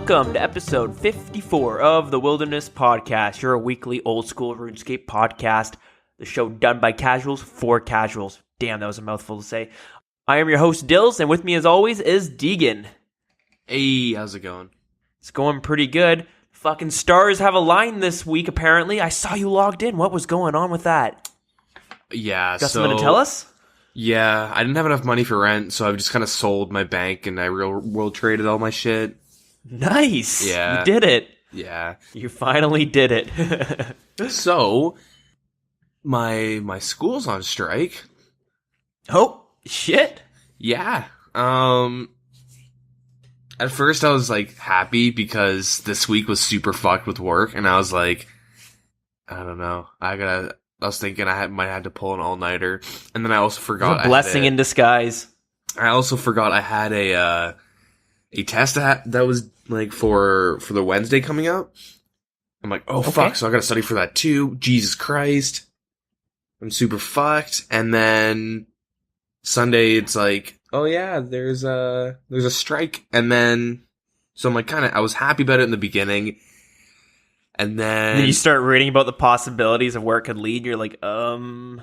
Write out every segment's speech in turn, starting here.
welcome to episode 54 of the Wilderness Podcast, your weekly old school RuneScape podcast, the show done by casuals for casuals. Damn, that was a mouthful to say. I am your host, Dilz, and with me as always is Deagin. Hey, how's it going? It's going pretty good. Fucking stars have aligned this week, apparently. I saw you logged in. What was going on with that? Yeah, Got something to tell us? Yeah, I didn't have enough money for rent, so I've just kind of sold my bank and I real world traded all my shit. Nice. Yeah. You did it. Yeah. You finally did it. So, my school's on strike. Oh, shit. Yeah. At first I was like happy because this week was super fucked with work, and I was like, I don't know. I was thinking I might have to pull an all-nighter, and then I also forgot. A blessing in disguise. I also forgot I had a test that was like for the Wednesday coming up. I'm like, oh fuck, so I gotta study for that too. Jesus Christ. I'm super fucked. And then Sunday it's like, oh yeah, there's a strike. And then, so I'm like I was happy about it in the beginning. And then you start reading about the possibilities of where it could lead. You're like, I'm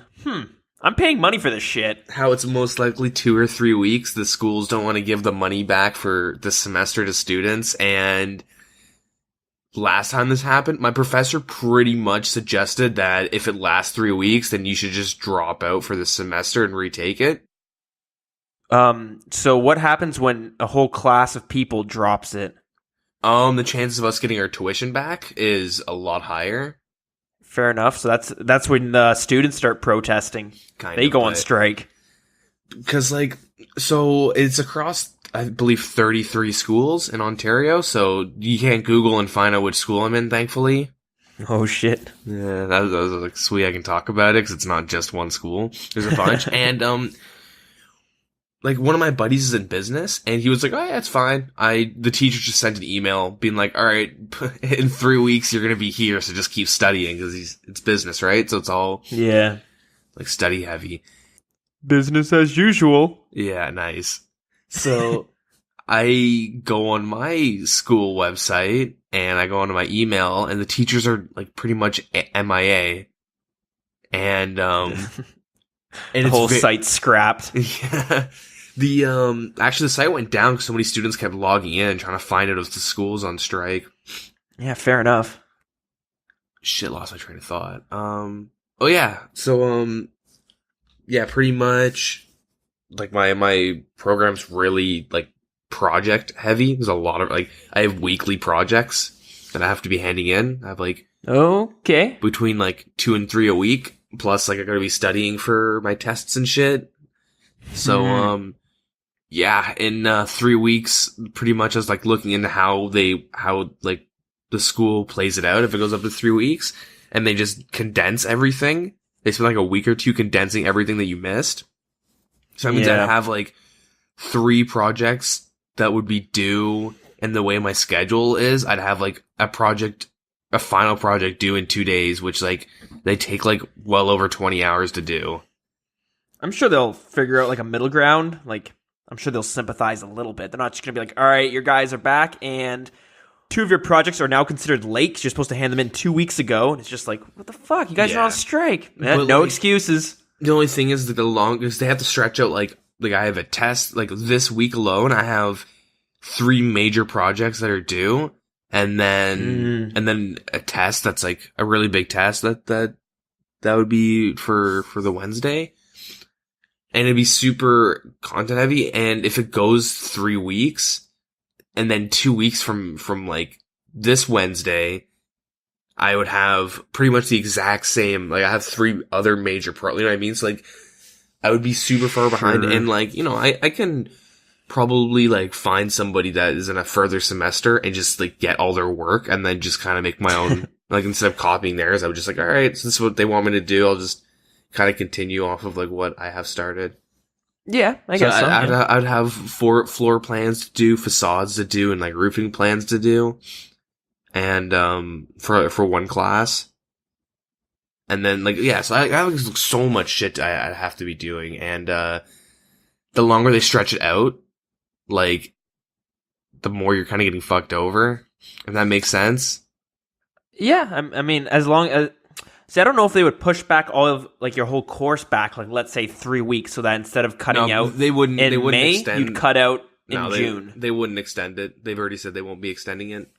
paying money for this shit. How it's most likely 2 or 3 weeks. The schools don't want to give the money back for this semester to students. And last time this happened, my professor pretty much suggested that if it lasts 3 weeks, then you should just drop out for the semester and retake it. So what happens when a whole class of people drops it? The chances of us getting our tuition back is a lot higher. Fair enough. So that's when the students start protesting. They go on strike. Because, so it's across, I believe, 33 schools in Ontario, so you can't Google and find out which school I'm in, thankfully. Oh, shit. Yeah, that was like, sweet, I can talk about it, because it's not just one school. There's a bunch. And, one of my buddies is in business, and he was like, oh yeah, it's fine. The teacher just sent an email being like, alright, in 3 weeks you're gonna be here, so just keep studying, because it's business, right? So it's all, yeah, study heavy. Business as usual. Yeah, nice. So, I go on my school website, and I go onto my email, and the teachers are, pretty much MIA. And, and the whole site's scrapped. Yeah. Actually the site went down because so many students kept logging in and trying to find out if the school's on strike. Yeah, fair enough. Shit, lost my train of thought. Oh yeah. So, yeah, pretty much, my program's really, project heavy. There's a lot of, I have weekly projects that I have to be handing in. I have, okay. between, 2 and 3 a week. Plus, I gotta be studying for my tests and shit. So, yeah, in 3 weeks, pretty much I was, looking into how the school plays it out if it goes up to 3 weeks. And they just condense everything. They spend, a week or two condensing everything that you missed. So that means I'd have, 3 projects that would be due, and the way my schedule is, I'd have, a final project due in 2 days, which, they take, well over 20 hours to do. I'm sure they'll figure out, a middle ground. I'm sure they'll sympathize a little bit. They're not just going to be like, all right, your guys are back, and 2 of your projects are now considered late because you're supposed to hand them in 2 weeks ago. And it's just like, what the fuck? You guys are on strike. Man, no excuses. The only thing is that they have to stretch out, I have a test, this week alone, I have 3 major projects that are due. And then a test that's a really big test that would be for the Wednesday. And it'd be super content heavy. And if it goes 3 weeks, and then 2 weeks from this Wednesday, I would have pretty much the exact same, I have 3 other major you know what I mean? So I would be super far behind. Sure. And I can probably find somebody that is in a further semester and just get all their work and then just kind of make my own, instead of copying theirs, I would just all right, so this is what they want me to do, I'll just kind of continue off of what I have started. Yeah, I guess so. I'd have floor plans to do, facades to do, and roofing plans to do, and for one class, and then so I have so much shit I have to be doing, and the longer they stretch it out, the more you're kind of getting fucked over. If that makes sense. Yeah, I mean, as long as... See, I don't know if they would push back all of like your whole course back, like let's say 3 weeks, so that instead of cutting out they wouldn't May, extend. you'd cut out in June. They wouldn't extend it. They've already said they won't be extending it.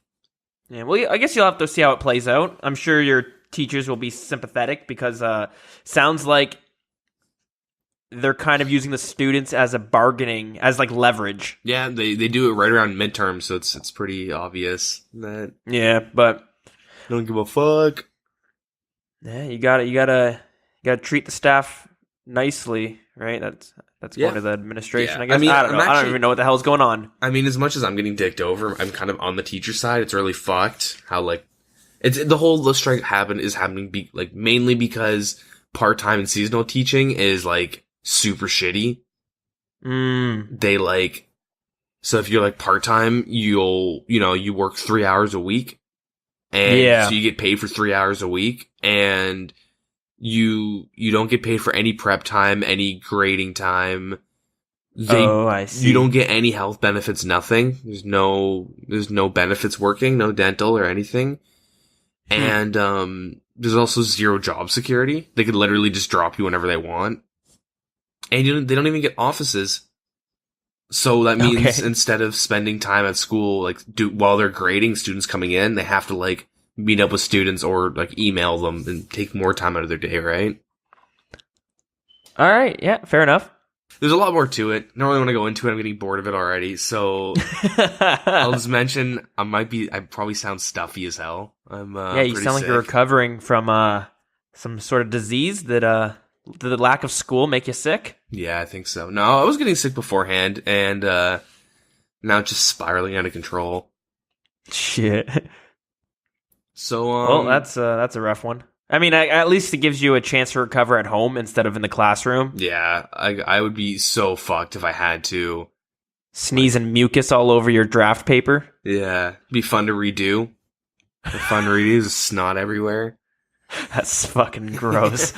Yeah, well, I guess you'll have to see how it plays out. I'm sure your teachers will be sympathetic because sounds like they're kind of using the students as a bargaining, as like leverage. Yeah, they do it right around midterm, so it's pretty obvious that. Yeah, but don't give a fuck. Yeah, you gotta treat the staff nicely, right? That's going to the administration. Yeah. I guess I don't know. I don't even know what the hell's going on. I mean, as much as I'm getting dicked over, I'm kind of on the teacher side. It's really fucked how like the strike happening mainly because part-time and seasonal teaching is like super shitty. They like, so if you're like part-time, you work 3 hours a week. And so you get paid for 3 hours a week, and you don't get paid for any prep time, any grading time. I see. You don't get any health benefits, nothing. There's no benefits working, no dental or anything. And there's also zero job security. They could literally just drop you whenever they want. And they don't even get offices. So that means instead of spending time at school, like while they're grading students coming in, they have to like meet up with students or like email them and take more time out of their day, right? All right. Yeah, fair enough. There's a lot more to it. I don't really want to go into it. I'm getting bored of it already. So I'll just mention I probably sound stuffy as hell. You sound like you're recovering from some sort of disease that did the lack of school make you sick? Yeah, I think so. No, I was getting sick beforehand, and now it's just spiraling out of control. Shit. So, well, that's a rough one. I mean, at least it gives you a chance to recover at home instead of in the classroom. Yeah, I would be so fucked if I had to. Sneezing mucus all over your draft paper? Yeah, it'd be fun to redo. Fun to redo, there's snot everywhere. That's fucking gross.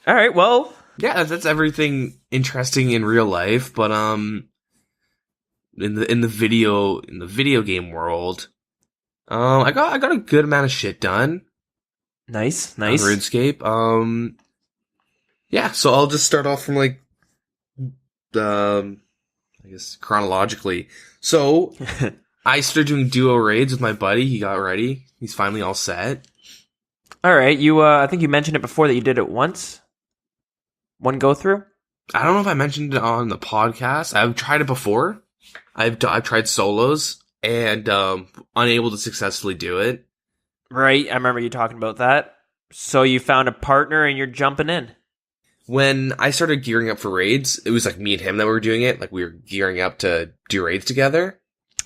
All right, well, yeah, that's everything interesting in real life, but in the video game world, I got a good amount of shit done. Nice. On RuneScape. Yeah, so I'll just start off from like I guess chronologically. So I started doing duo raids with my buddy. He got ready. He's finally all set. All right, you. I think you mentioned it before that you did it once. One go through. I don't know if I mentioned it on the podcast. I've tried it before. I've tried solos and unable to successfully do it. Right, I remember you talking about that. So you found a partner and you're jumping in. When I started gearing up for raids, it was like me and him that were doing it. Like we were gearing up to do raids together.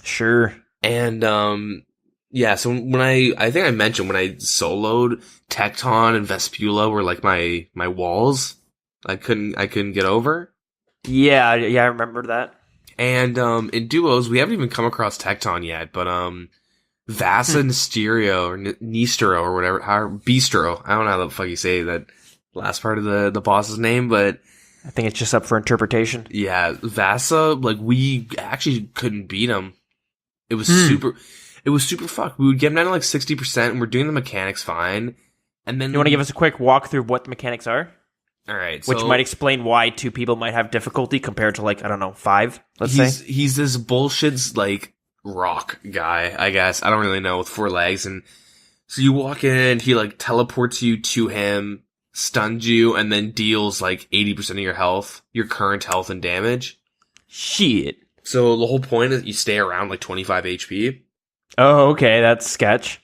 Sure. And yeah, so when I think I mentioned when I soloed, Tecton and Vespula were like my walls. I couldn't get over. Yeah, I remember that. And in duos, we haven't even come across Tecton yet, but Vasa Nesterio or Nistero or whatever, Bistro. I don't know how the fuck you say that last part of the boss's name, but I think it's just up for interpretation. Yeah, Vasa, like we actually couldn't beat him. It was super fucked. We would get him down to like 60% and we're doing the mechanics fine. And then you want to give us a quick walkthrough of what the mechanics are? All right. Which might explain why 2 people might have difficulty compared to like, I don't know, 5, let's say. He's this bullshit like rock guy, I guess. I don't really know, with 4 legs. And so you walk in, he like teleports you to him, stuns you, and then deals like 80% of your health, your current health and damage. Shit. So the whole point is you stay around like 25 HP. Oh, okay, that's sketch.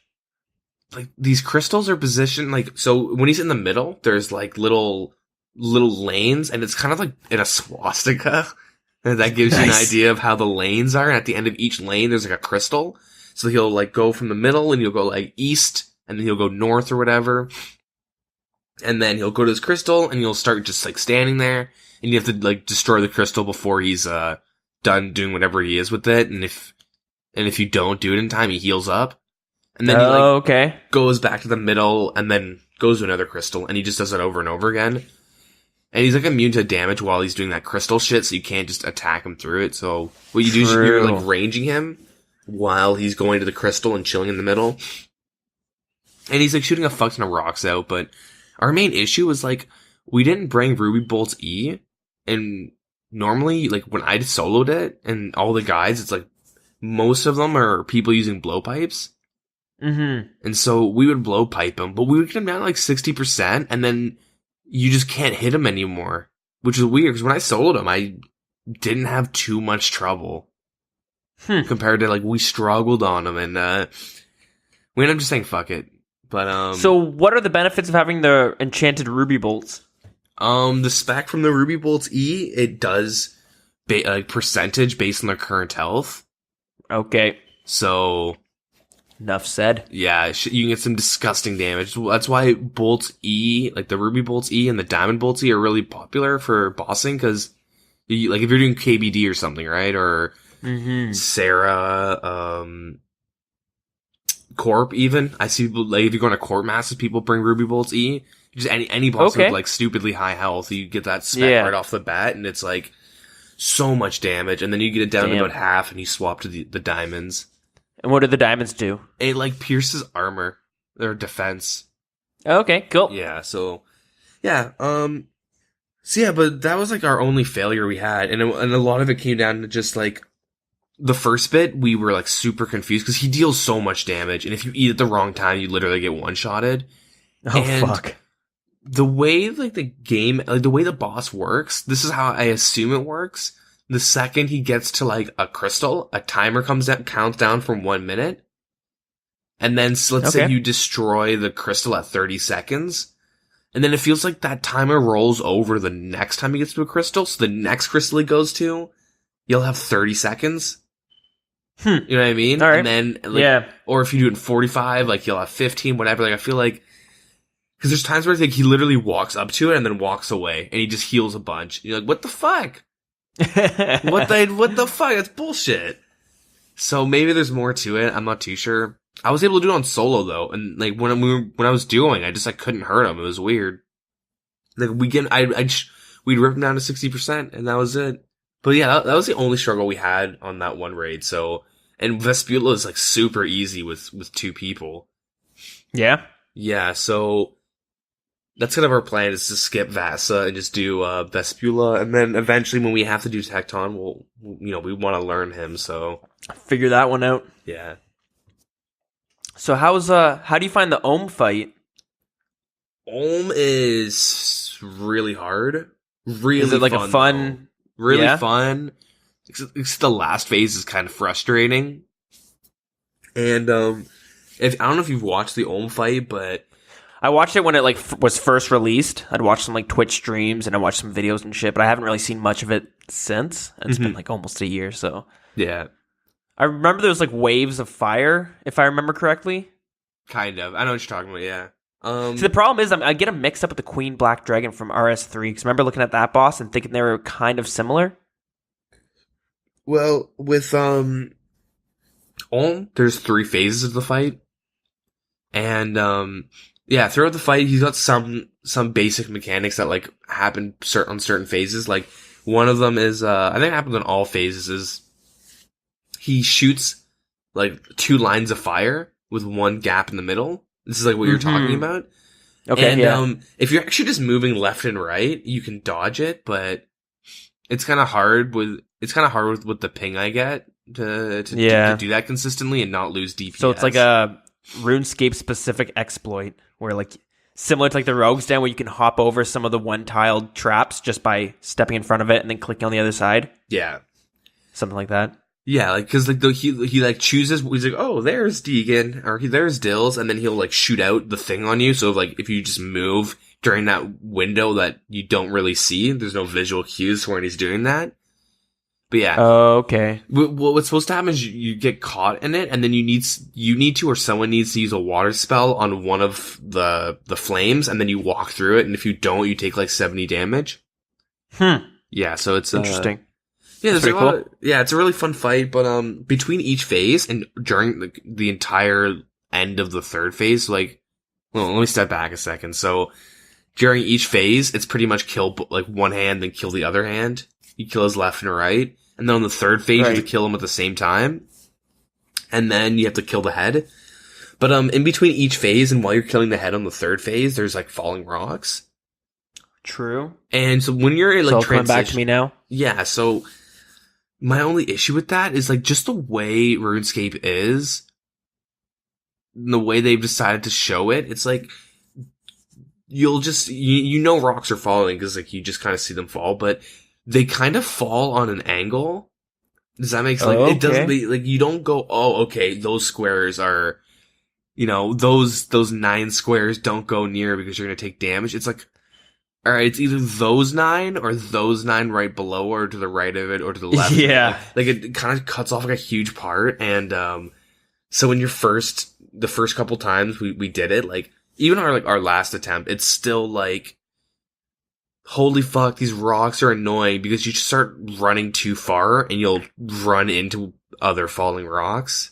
Like these crystals are positioned like, so when he's in the middle, there's like little lanes, and it's kind of like in a swastika. And that gives you an idea of how the lanes are. And at the end of each lane, there's like a crystal. So he'll like go from the middle, and you'll go like east, and then he'll go north or whatever. And then he'll go to his crystal, and you'll start just like standing there, and you have to like destroy the crystal before he's done doing whatever he is with it. And if you don't do it in time, he heals up. And then he goes back to the middle, and then goes to another crystal, and he just does it over and over again. And he's like immune to damage while he's doing that crystal shit, so you can't just attack him through it. So what you do is you're like ranging him while he's going to the crystal and chilling in the middle. And he's like shooting a fuck ton of rocks out, but our main issue was like, we didn't bring Ruby Bolt's E, and normally, like, when I soloed it, and all the guys, it's like, most of them are people using blowpipes. Mm-hmm. And so we would blowpipe them, but we would get them down to like 60%, and then you just can't hit them anymore. Which is weird, because when I soloed them, I didn't have too much trouble. Compared to, like, we struggled on them, and we ended up just saying, fuck it. But, so what are the benefits of having the enchanted Ruby Bolts? The spec from the Ruby Bolt's E, it does percentage based on their current health. Okay. So, enough said. Yeah, you can get some disgusting damage. That's why Bolt's E, like the Ruby Bolt's E and the Diamond Bolt's E, are really popular for bossing, because, like, if you're doing KBD or something, right? Or Sarah, Corp, even. I see people, like, if you go on a Corp Masters, people bring Ruby Bolt's E. Just any boss with, like, stupidly high health, you get that spec right off the bat, and it's, like, so much damage, and then you get it down to about half, and you swap to the diamonds. And what do the diamonds do? It, like, pierces armor, or defense. Okay, cool. Yeah, so, yeah, but that was, like, our only failure we had, and a lot of it came down to just, like, the first bit, we were, like, super confused, because he deals so much damage, and if you eat at the wrong time, you literally get one-shotted. Oh, fuck. The way, like, the game, like, the way the boss works, this is how I assume it works. The second he gets to, like, a crystal, a timer counts down from 1 minute. And then, let's say you destroy the crystal at 30 seconds. And then it feels like that timer rolls over the next time he gets to a crystal. So the next crystal he goes to, you'll have 30 seconds. You know what I mean? All right. And then, like, or if you do it in 45, like, you'll have 15, whatever. Like, I feel like, because there's times where, like, he literally walks up to it and then walks away, and he just heals a bunch. You're like, what the fuck? What the fuck? That's bullshit. So maybe there's more to it. I'm not too sure. I was able to do it on solo though, and like when I was doing, I couldn't hurt him. It was weird. Like we'd rip him down to 60%, and that was it. But yeah, that was the only struggle we had on that one raid. So, and Vespula is like super easy with 2 people. Yeah. Yeah. So that's kind of our plan, is to skip Vasa and just do Vespula, and then eventually when we have to do Tecton, we want to learn him. So figure that one out. Yeah. So how do you find the Ohm fight? Ohm is really hard. Really, is it like fun, a fun? Though. Really fun. It's the last phase is kind of frustrating. And I don't know if you've watched the Ohm fight, but I watched it when it like was first released. I'd watched some like Twitch streams and I watched some videos and shit, but I haven't really seen much of it since. It's been like almost a year, so yeah. I remember there was like waves of fire, if I remember correctly. Kind of. I know what you're talking about. Yeah. See, the problem is I get them mixed up with the Queen Black Dragon from RS3, because I remember looking at that boss and thinking they were kind of similar. Well, with Ohm, there's 3 phases of the fight, and throughout the fight, he's got some basic mechanics that like happen on certain phases. Like one of them is I think it happens on all phases, is he shoots like 2 lines of fire with 1 gap in the middle. This is like what you're talking about. Okay, and if you're actually just moving left and right, you can dodge it, but it's kind of hard with the ping I get to do that consistently and not lose DPS. So it's like a RuneScape specific exploit where like similar to like the Rogue's Den, where you can hop over some of the one-tiled traps just by stepping in front of it and then clicking on the other side. Yeah, something like that. Yeah, like, cause like he like chooses, he's like, oh, there's Deagin, or there's Dilz, and then he'll like shoot out the thing on you. So like if you just move during that window that you don't really see, there's no visual cues for when he's doing that. But yeah. Oh, okay. What's supposed to happen is you get caught in it, and then you need to, or someone needs to use a water spell on one of the flames, and then you walk through it, and if you don't, you take like 70 damage. Yeah, so it's interesting. Yeah, it's a really fun fight, but between each phase and during the entire end of the 3rd phase, like, well, let me step back a second. So during each phase, it's pretty much kill like one hand, then kill the other hand. You kill his left and right. And then on the third phase, you have to kill him at the same time. And then you have to kill the head. But in between each phase and while you're killing the head on the third phase, there's like falling rocks. True. And so when you're like coming back to me now? Yeah, so my only issue with that is like just the way RuneScape is, the way they've decided to show it. It's like you'll just you know rocks are falling because like you just kind of see them fall, but they kind of fall on an angle. Does that make sense? Like, it doesn't like you don't go, oh, okay, those squares are, you know, those 9 squares don't go near because you're gonna take damage. It's like, all right, it's either those 9 or those 9 right below or to the right of it or to the left. Yeah, like it kind of cuts off like a huge part. And so when the first couple times we did it, like even our last attempt, it's still like, holy fuck, these rocks are annoying because you just start running too far and you'll run into other falling rocks.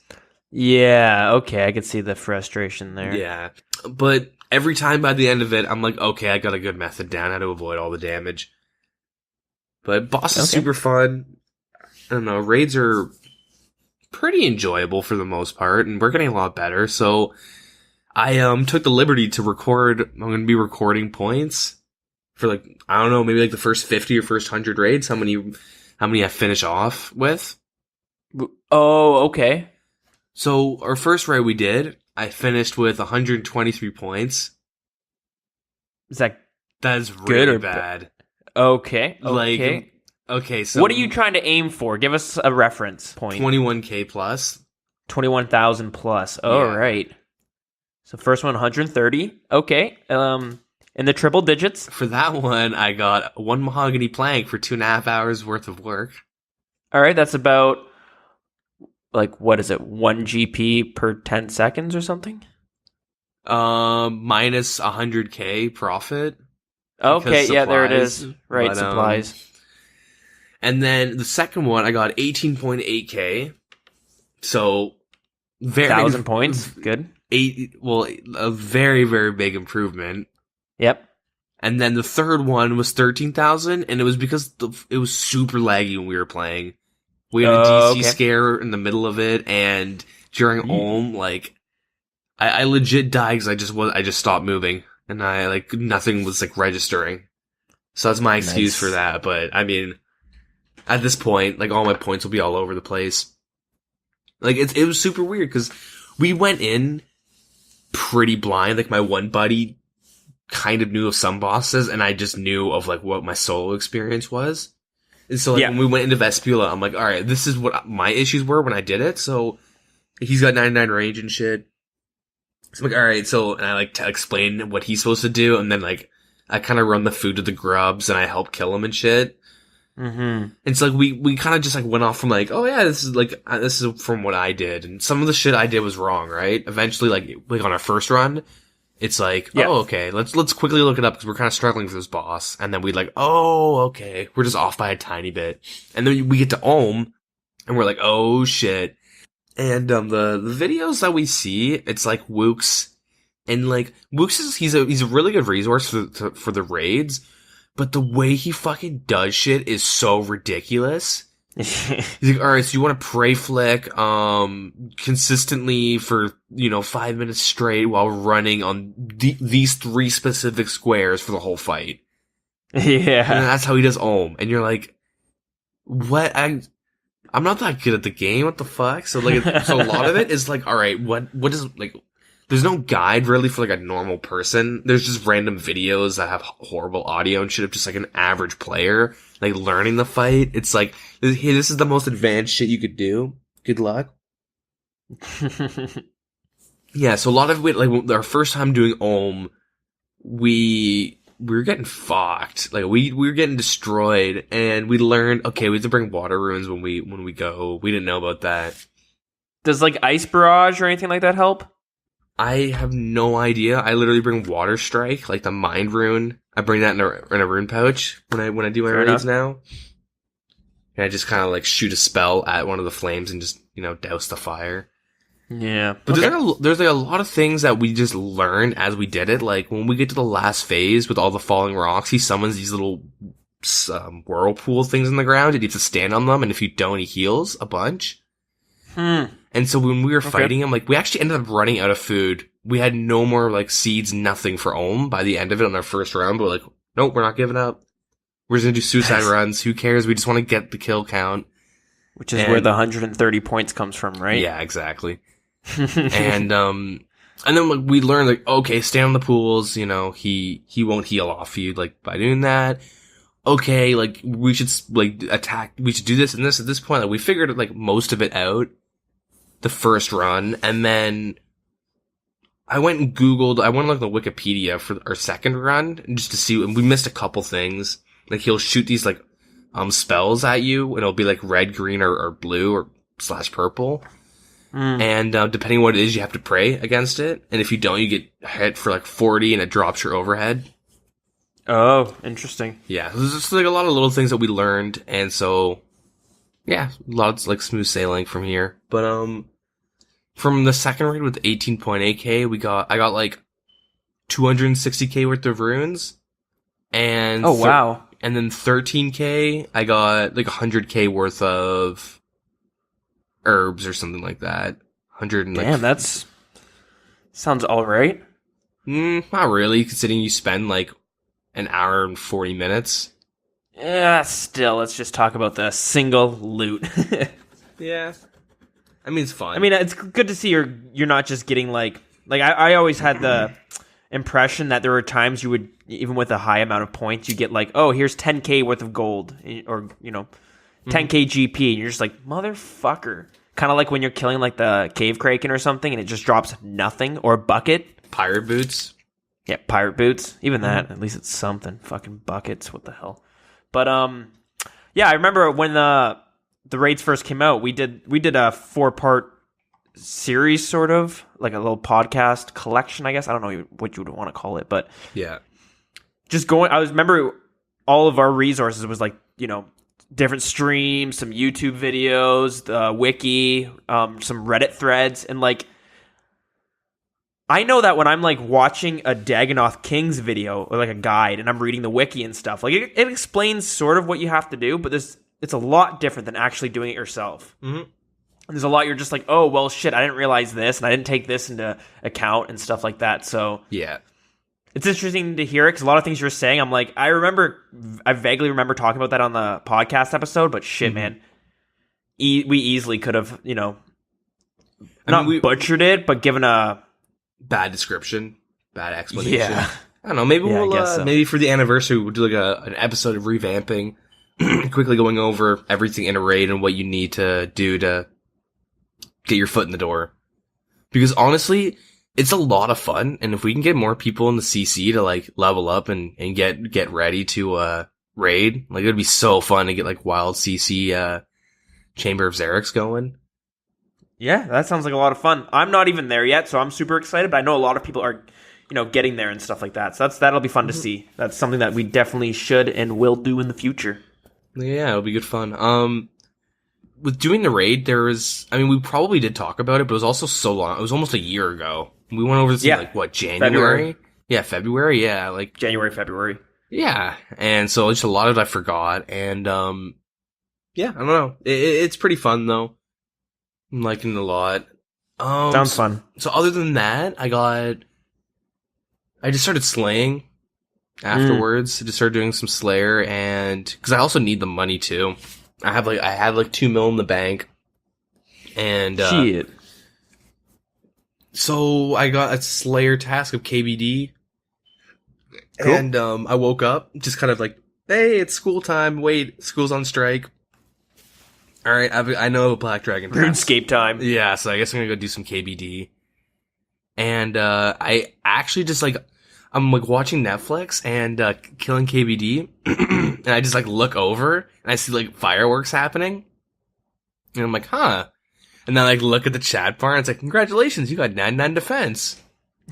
Yeah, okay, I could see the frustration there. Yeah, but every time by the end of it, I'm like, okay, I got a good method down how to avoid all the damage. But boss is super fun. I don't know, raids are pretty enjoyable for the most part, and we're getting a lot better, so I took the liberty to record. I'm going to be recording points for like, I don't know, maybe like the first 50 or first 100 raids, how many I finish off with. Oh, okay. So our first raid we did, I finished with 123 points. Is that is good really or bad? Okay. Like, okay, so what are you trying to aim for? Give us a reference point. 21k plus. 21,000 plus. Oh, Yeah. right. So first one, 130. Okay. In the triple digits. For that one, I got 1 mahogany plank for 2.5 hours worth of work. All right, that's about, like, what is it? 1 GP per 10 seconds or something? Minus 100k profit. Okay, yeah, there it is. Right, But, supplies. And then the second one, I got 18.8k. So, 1,000 points. Good. A very, very big improvement. Yep. And then the third one was 13,000, and it was because it was super laggy when we were playing. We had a DC scare in the middle of it, and during Ulm, like, I legit died because I just stopped moving, and nothing was like registering. So that's my excuse for that. But I mean, at this point, like, all my points will be all over the place. Like, it was super weird because we went in pretty blind. Like, my one buddy kind of knew of some bosses, and I just knew of like what my solo experience was. And so like when we went into Vespula, I'm like, all right, this is what my issues were when I did it. So he's got 99 range and shit. So I'm like, all right, so, and I like to explain what he's supposed to do, and then like I kind of run the food to the grubs and I help kill him and shit. Mm-hmm. And so like we kind of just like went off from like, oh yeah, this is from what I did, and some of the shit I did was wrong, right? Eventually, like on our first run, it's like, oh, okay, let's quickly look it up because we're kind of struggling for this boss. And then we'd like, oh, okay, we're just off by a tiny bit. And then we get to Ulm, and we're like, oh, shit. And the videos that we see, it's like Wooks. And like, Wooks he's a really good resource for the raids. But the way he fucking does shit is so ridiculous. He's like, all right, so you want to pray flick, consistently for, 5 minutes straight while running on these 3 specific squares for the whole fight. Yeah. And that's how he does Ulm. And you're like, what? I'm not that good at the game. What the fuck? So like, so a lot of it is like, all right, what is like, there's no guide really for like a normal person. There's just random videos that have horrible audio and shit of just like an average player, like learning the fight. It's like, hey, this is the most advanced shit you could do. Good luck. Yeah, so a lot of it, like our first time doing Ulm, we were getting fucked. Like we were getting destroyed, and we learned, okay, we have to bring water runes when we go. We didn't know about that. Does like Ice Barrage or anything like that help? I have no idea. I literally bring Water Strike, like the Mind Rune. I bring that in a rune pouch when I do my raids now. And I just kind of like shoot a spell at one of the flames and just, douse the fire. Yeah. But Okay. there's like a lot of things that we just learned as we did it. Like when we get to the last phase with all the falling rocks, he summons these little whirlpool things in the ground, and you have to stand on them. And if you don't, he heals a bunch. And so when we were fighting him, like we actually ended up running out of food. We had no more like seeds, nothing for Ohm by the end of it on our first round. But we're like, nope, we're not giving up. We're just gonna do suicide runs. Who cares? We just want to get the kill count. Which is where the 130 points comes from, right? Yeah, exactly. And then like, we learned like, okay, stay on the pools, you know, he won't heal off you like by doing that. Okay, like we should like attack, we should do this and this at this point. Like we figured like most of it out the first run, and then I went and Googled, I went on like the Wikipedia for our second run just to see, and we missed a couple things. Like he'll shoot these like spells at you, and it'll be like red, green, or blue or / purple. And depending on what it is, you have to pray against it. And if you don't, you get hit for like 40 and it drops your overhead. Oh, interesting. Yeah, there's just like a lot of little things that we learned. And so, yeah, lots like smooth sailing from here. But from the second raid with 18.8k, I got like 260k worth of runes. And oh, wow. And then 13k, I got like 100k worth of herbs or something like that. 100 and damn, that's sounds all right. Not really, considering you spend like an hour and 40 minutes. Yeah, still, let's just talk about the single loot. Yeah, I mean it's fun. I mean, it's good to see you're not just getting like I always had the impression that there were times you would, even with a high amount of points, you get like, oh, here's 10k worth of gold, or 10k GP, and you're just like, motherfucker. Kind of like when you're killing like the cave kraken or something, and it just drops nothing, or a bucket. Pirate boots. Yeah, pirate boots. Even that, at least it's something. Fucking buckets, what the hell? But yeah, I remember when the raids first came out, we did a 4-part series, sort of like a little podcast collection, I guess. I don't know what you would want to call it, but yeah, just going. I remember all of our resources was like, different streams, some YouTube videos, the wiki, some Reddit threads, and like I know that when I'm like watching a Dagginoth Kings video or like a guide and I'm reading the wiki and stuff, like it explains sort of what you have to do, but it's a lot different than actually doing it yourself. Mm-hmm. And there's a lot you're just like, oh, well, shit, I didn't realize this and I didn't take this into account and stuff like that. So yeah. It's interesting to hear it because a lot of things you're saying, I'm like, I vaguely remember talking about that on the podcast episode, but shit, man, we easily could have, butchered it, but given a bad description, bad explanation. Yeah. I don't know. Maybe we'll maybe for the anniversary we'll do like an episode of revamping, quickly going over everything in a raid and what you need to do to get your foot in the door. Because honestly, it's a lot of fun, and if we can get more people in the CC to like level up and get ready to raid, like it would be so fun to get like wild CC Chamber of Xeric going. Yeah, that sounds like a lot of fun. I'm not even there yet, so I'm super excited, but I know a lot of people are, getting there and stuff like that. So that'll be fun to see. That's something that we definitely should and will do in the future. Yeah, it'll be good fun. With doing the raid, we probably did talk about it, but it was also so long. It was almost a year ago. We went over this in January? February. Yeah, February. Yeah, like January, February. Yeah, and so just a lot of it I forgot, and yeah, I don't know. It's pretty fun though. I'm liking it a lot. Sounds fun. So other than that, I just started slaying afterwards. I just started doing some Slayer, and because I also need the money too. I had like 2 mil in the bank, and shit. So I got a Slayer task of KBD, cool. And I woke up just kind of like, hey, it's school time. Wait, school's on strike. All right, I know Black Dragon task. RuneScape time. Yeah, so I guess I'm gonna go do some KBD. And I actually just like, I'm like watching Netflix and killing KBD, and I just like look over and I see like fireworks happening, and I'm like, huh. And then I like look at the chat bar and it's like, congratulations, you got 99 defense.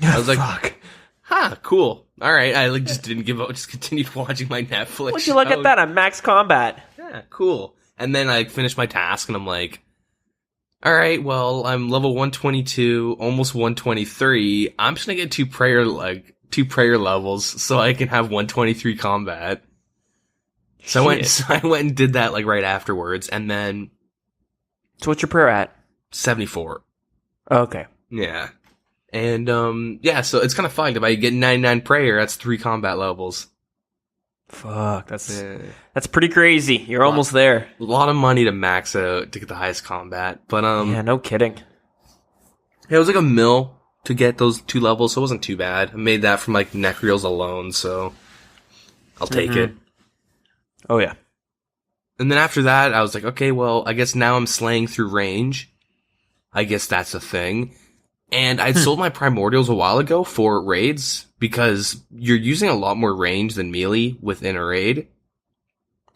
I was like, fuck. Huh, cool. All right, I like just didn't give up, just continued watching my Netflix. Would you look at that? I'm max combat. Yeah, cool. And then I finished my task and I'm like, all right, well, I'm level 122, almost 123. I'm just gonna get two prayer levels so I can have 123 combat. So I went and did that like right afterwards, and then. So what's your prayer at? 74. Okay. Yeah. And, yeah, so it's kind of fun. If I get 99 prayer, that's 3 combat levels. Fuck, that's pretty crazy. You're almost there. A lot of money to max out to get the highest combat. But, yeah, no kidding. It was like $1 million to get those 2 levels, so it wasn't too bad. I made that from, like, Necreals alone, so I'll take it. Oh, yeah. And then after that, I was like, okay, well, I guess now I'm slaying through range. I guess that's a thing. And I'd sold my primordials a while ago for raids, because you're using a lot more range than melee within a raid.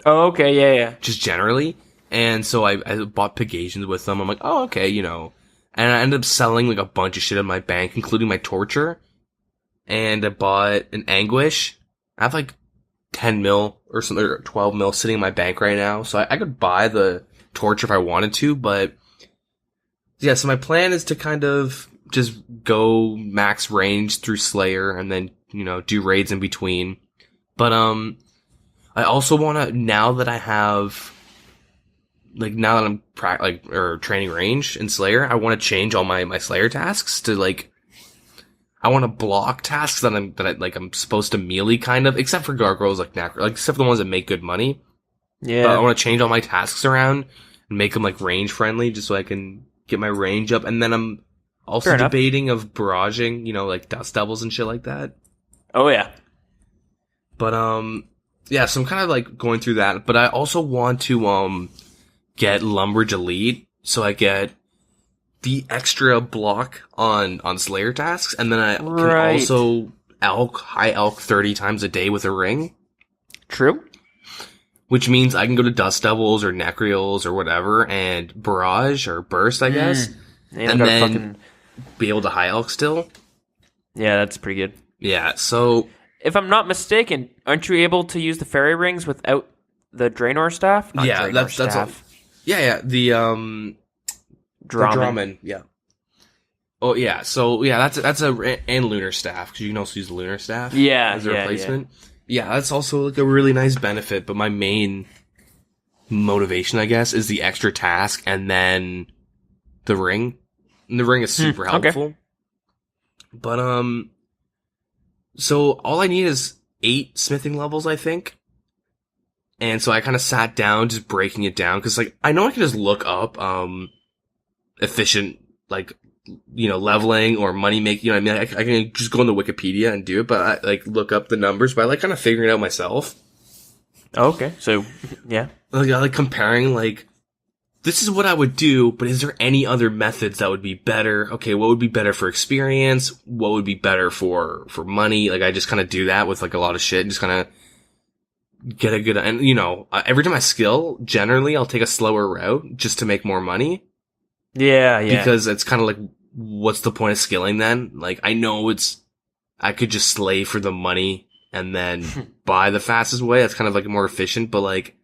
Oh, okay, yeah. Just generally. And so I bought Pegasions with them. I'm like, oh, okay, you know. And I ended up selling like a bunch of shit in my bank, including my torture. And I bought an anguish. I have like 10 mil or something, or 12 mil sitting in my bank right now. So I could buy the torture if I wanted to, but yeah, so my plan is to kind of just go max range through Slayer and then, you know, do raids in between. But, I also want to, now that I'm training range in Slayer, I want to change all my Slayer tasks to like, I want to block tasks that I'm supposed to melee kind of, except for gargoyles except for the ones that make good money. Yeah. But I want to change all my tasks around and make them like range friendly just so I can get my range up. And then I'm also debating of barraging, you know, like dust devils and shit like that. Oh yeah. But yeah, so I'm kind of like going through that, but I also want to get Lumbridge Elite so I get the extra block on Slayer tasks, and then I can also high elk 30 times a day with a ring. True. Which means I can go to Dust Devils or Necreals or whatever and barrage or burst, I guess. And then be able to high elk still. Yeah, that's pretty good. Yeah, so if I'm not mistaken, aren't you able to use the fairy rings without the Draenor staff? That's all. Yeah, the Draman, yeah. Oh yeah, so yeah, that's and lunar staff, because you can also use the lunar staff as a replacement. Yeah, that's also like a really nice benefit, but my main motivation, I guess, is the extra task and then the ring. And the ring is super helpful. Okay. But so all I need is 8 smithing levels, I think. And so I kind of sat down just breaking it down, because like I know I can just look up efficient, like, you know, leveling or money making, you know what I mean? I can just go on the Wikipedia and do it, but I like look up the numbers, but I like kind of figuring it out myself. Okay. So, yeah. Like, I like comparing, like, this is what I would do, but is there any other methods that would be better? Okay, what would be better for experience? What would be better for money? Like, I just kind of do that with like a lot of shit and just kind of get a good, and you know, every time I skill, generally I'll take a slower route just to make more money. Yeah. Because it's kind of like, what's the point of skilling then? Like, I know I could just slay for the money and then buy the fastest way. That's kind of like more efficient, but like,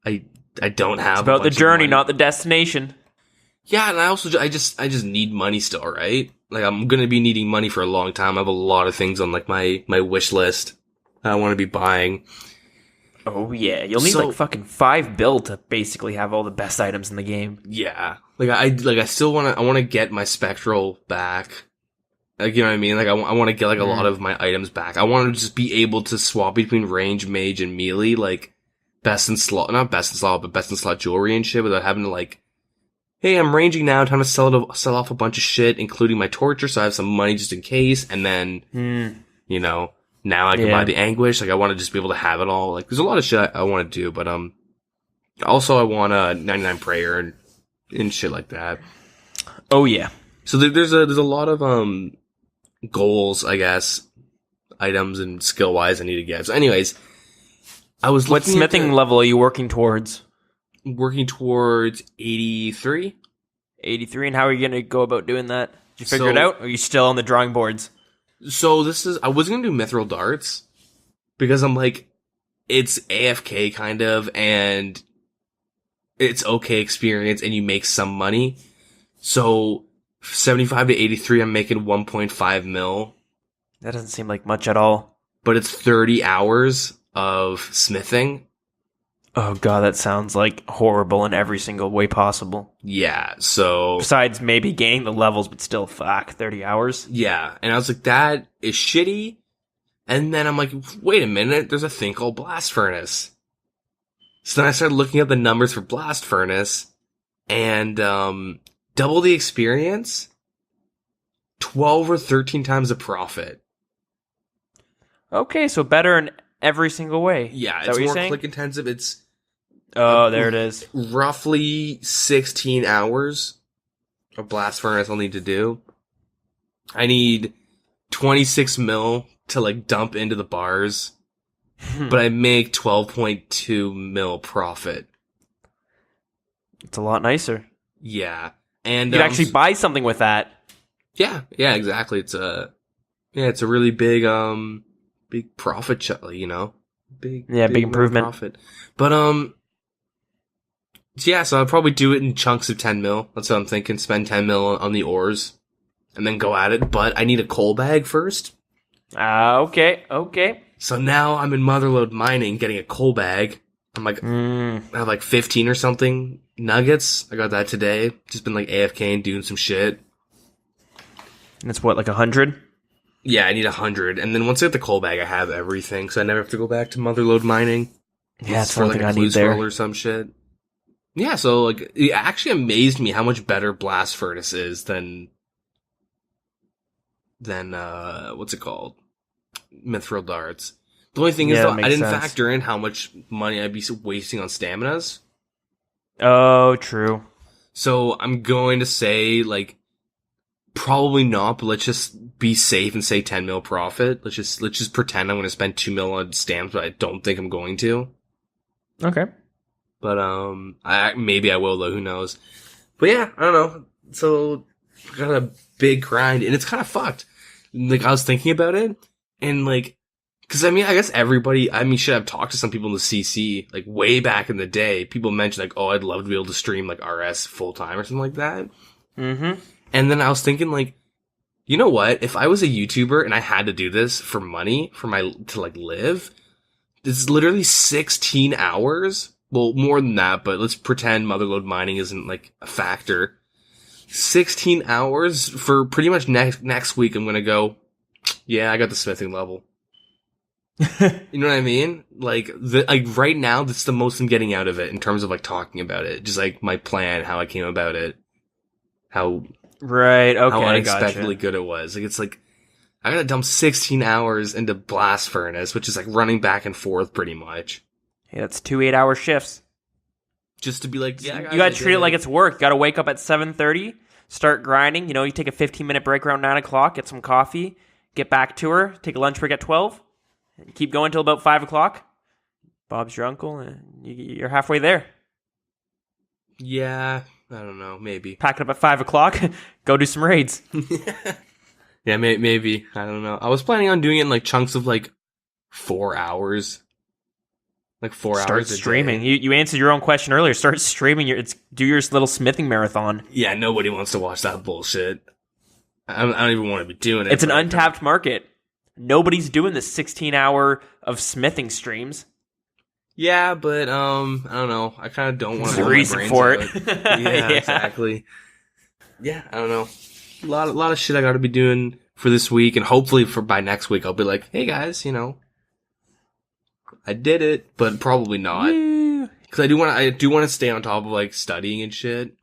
I don't have. It's about the journey, not the destination. Yeah, and I just need money still, right? Like, I'm gonna be needing money for a long time. I have a lot of things on like my wish list that I want to be buying. Oh yeah, you'll need like fucking 5 bill to basically have all the best items in the game. Yeah, I still want to get my spectral back. Like, you know what I mean? Like, I want to get like a lot of my items back. I want to just be able to swap between range, mage, and melee, like not best in slot, but best in slot jewelry and shit, without having to like, hey, I'm ranging now, time to sell off a bunch of shit, including my torture, so I have some money just in case, and then you know. Now I can buy the anguish. Like, I want to just be able to have it all. Like, there's a lot of shit I want to do, but also I want a 99 prayer and shit like that. Oh yeah. So there's a lot of goals, I guess, items and skill wise I need to get. So anyways, I was what smithing level are you working towards? Working towards 83. 83, and how are you gonna go about doing that? Did you figure it out, or are you still on the drawing boards? So I was going to do mithril darts because I'm like, it's AFK kind of, and it's okay experience and you make some money. So 75 to 83, I'm making 1.5 mil. That doesn't seem like much at all. But it's 30 hours of smithing. Oh god, that sounds like horrible in every single way possible. Yeah, so... Besides maybe gaining the levels, but still, fuck, 30 hours? Yeah, and I was like, that is shitty. And then I'm like, wait a minute, there's a thing called Blast Furnace. So then I started looking at the numbers for Blast Furnace, and double the experience, 12 or 13 times the profit. Okay, so better in every single way. Yeah, Is that it's what you're more saying? click intensive. It's Oh, there it is. roughly 16 hours of Blast Furnace I'll need to do. I need 26 mil to like dump into the bars, but I make 12.2 mil profit. It's a lot nicer. Yeah, and You could actually buy something with that. yeah, exactly. It's a really big big profit, you know, big improvement. profit. But yeah, so I'll probably do it in chunks of 10 mil. That's what I'm thinking. Spend 10 mil on the ores and then go at it. But I need a coal bag first. Okay. So now I'm in Motherlode mining, getting a coal bag. I'm like, I have like 15 or something nuggets. I got that today. Just been like AFK and doing some shit. And it's what, like 100? Yeah, I need 100. And then once I get the coal bag, I have everything. So I never have to go back to Motherlode mining. Yeah, that's for one like thing a I need clue there. scroll or some shit. Yeah, so like it actually amazed me how much better Blast Furnace is than what's it called? Mithril Darts. The only thing is though, I didn't factor in how much money I'd be wasting on staminas. Oh, true. So I'm going to say like probably not, but let's just be safe and say 10 mil profit. Let's just pretend I'm going to spend 2 mil on stamps, but I don't think I'm going to. Okay. But maybe I will though. Who knows? But yeah, I don't know. So I got a big grind, and it's kind of fucked. Like I was thinking about it, and like, because I mean, I guess everybody. I mean, shit. I've talked to some people in the CC like way back in the day. People mentioned like, oh, I'd love to be able to stream like RS full time or something like that. Mm-hmm. And then I was thinking like, you know what? If I was a YouTuber and I had to do this for money, to like live, this is literally 16 hours. Well, more than that, but let's pretend Motherlode mining isn't like a factor. 16 hours for pretty much next week. I'm going to go, yeah, I got the smithing level. You know what I mean? Like right now, that's the most I'm getting out of it in terms of like talking about it. Just like my plan, how I came about it, how unexpectedly good it was. Like it's like I gotta dump 16 hours into Blast Furnace, which is like running back and forth pretty much. Hey, that's 2 8-hour shifts. Just to be like, yeah, you gotta treat it like it's work. You gotta wake up at 7:30, start grinding. You know, you take a 15-minute break around 9 o'clock, get some coffee, get back to her, take a lunch break at 12, and keep going till about 5 o'clock. Bob's your uncle, and you're halfway there. Yeah, I don't know, maybe. Pack it up at 5 o'clock, go do some raids. Yeah, maybe. I don't know. I was planning on doing it in like chunks of like 4 hours. Like 4 hours. Start streaming. You answered your own question earlier. Start streaming. Do your little smithing marathon. Yeah, nobody wants to watch that bullshit. I don't even want to be doing it. It's an untapped market. Nobody's doing this 16-hour of smithing streams. Yeah, but I don't know. I kind of don't want to. There's a reason for it. Yeah, exactly. Yeah, I don't know. A lot of shit I got to be doing for this week, and hopefully by next week I'll be like, hey guys, you know, I did it, but probably not. Because I do want to stay on top of like studying and shit.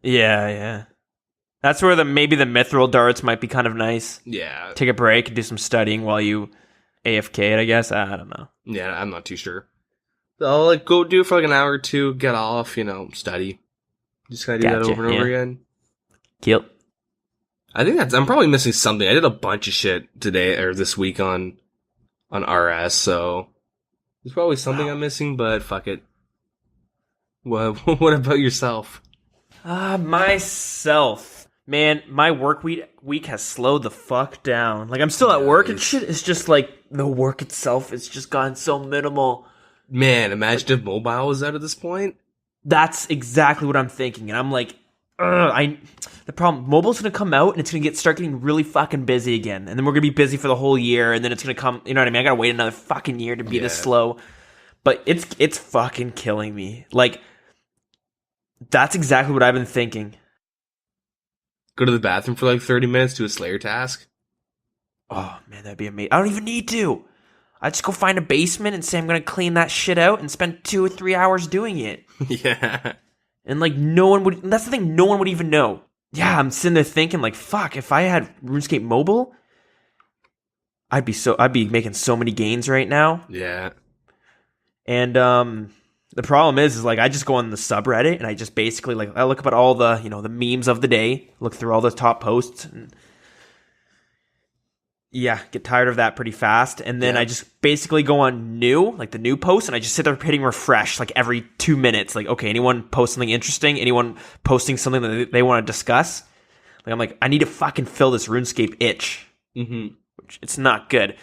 Yeah. That's where maybe the mithril darts might be kind of nice. Yeah. Take a break and do some studying while you AFK it, I guess. I don't know. Yeah, I'm not too sure. So I'll like go do it for like an hour or two, get off, you know, study. Just gotta do that over and over again. Kill. I think I'm probably missing something. I did a bunch of shit today or this week on RS, so there's probably something I'm missing, but fuck it. What about yourself? Myself. Man, my work week has slowed the fuck down. Like, I'm still at work and shit. It's just like the work itself has just gotten so minimal. Man, imagine if mobile was out at this point. That's exactly what I'm thinking. And I'm like, the problem, mobile's going to come out and it's going to start getting really fucking busy again. And then we're going to be busy for the whole year. And then it's going to come, you know what I mean? I got to wait another fucking year to be this slow. But it's fucking killing me. Like, that's exactly what I've been thinking. Go to the bathroom for like 30 minutes, do a Slayer task. Oh, man, that'd be amazing. I don't even need to. I just go find a basement and say I'm going to clean that shit out and spend 2 or 3 hours doing it. Yeah. And like no one would, that's the thing, no one would even know. Yeah, I'm sitting there thinking like, fuck, if I had RuneScape mobile, I'd be making so many gains right now. Yeah. And the problem is like I just go on the subreddit and I just basically like I look up at all the, the memes of the day, look through all the top posts, and yeah, get tired of that pretty fast. And then I just basically go on new, like the new post, and I just sit there hitting refresh like every 2 minutes. Like, okay, anyone post something interesting? Anyone posting something that they want to discuss? Like, I'm like, I need to fucking fill this RuneScape itch. Mm-hmm. Which it's not good.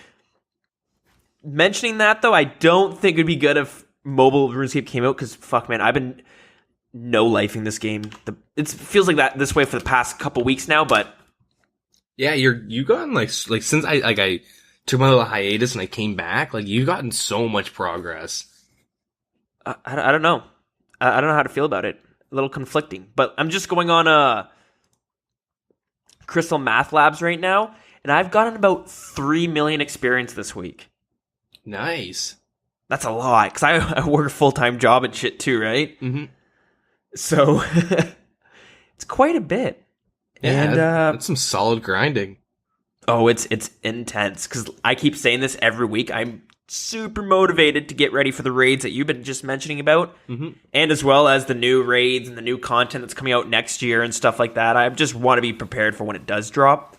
Mentioning that, though, I don't think it'd be good if mobile RuneScape came out, because, fuck, man, I've been no-lifing this game. It feels like that this way for the past couple weeks now, but... Yeah, you've gotten like since I took my little hiatus and I came back, like you've gotten so much progress. I don't know. I don't know how to feel about it. A little conflicting, but I'm just going on Crystal Math Labs right now, and I've gotten about 3 million experience this week. Nice. That's a lot because I work a full-time job and shit too, right? Mm-hmm. So it's quite a bit. Yeah, and that's some solid grinding. Oh, it's intense because I keep saying this every week. I'm super motivated to get ready for the raids that you've been just mentioning about, and as well as the new raids and the new content that's coming out next year and stuff like that. I just want to be prepared for when it does drop.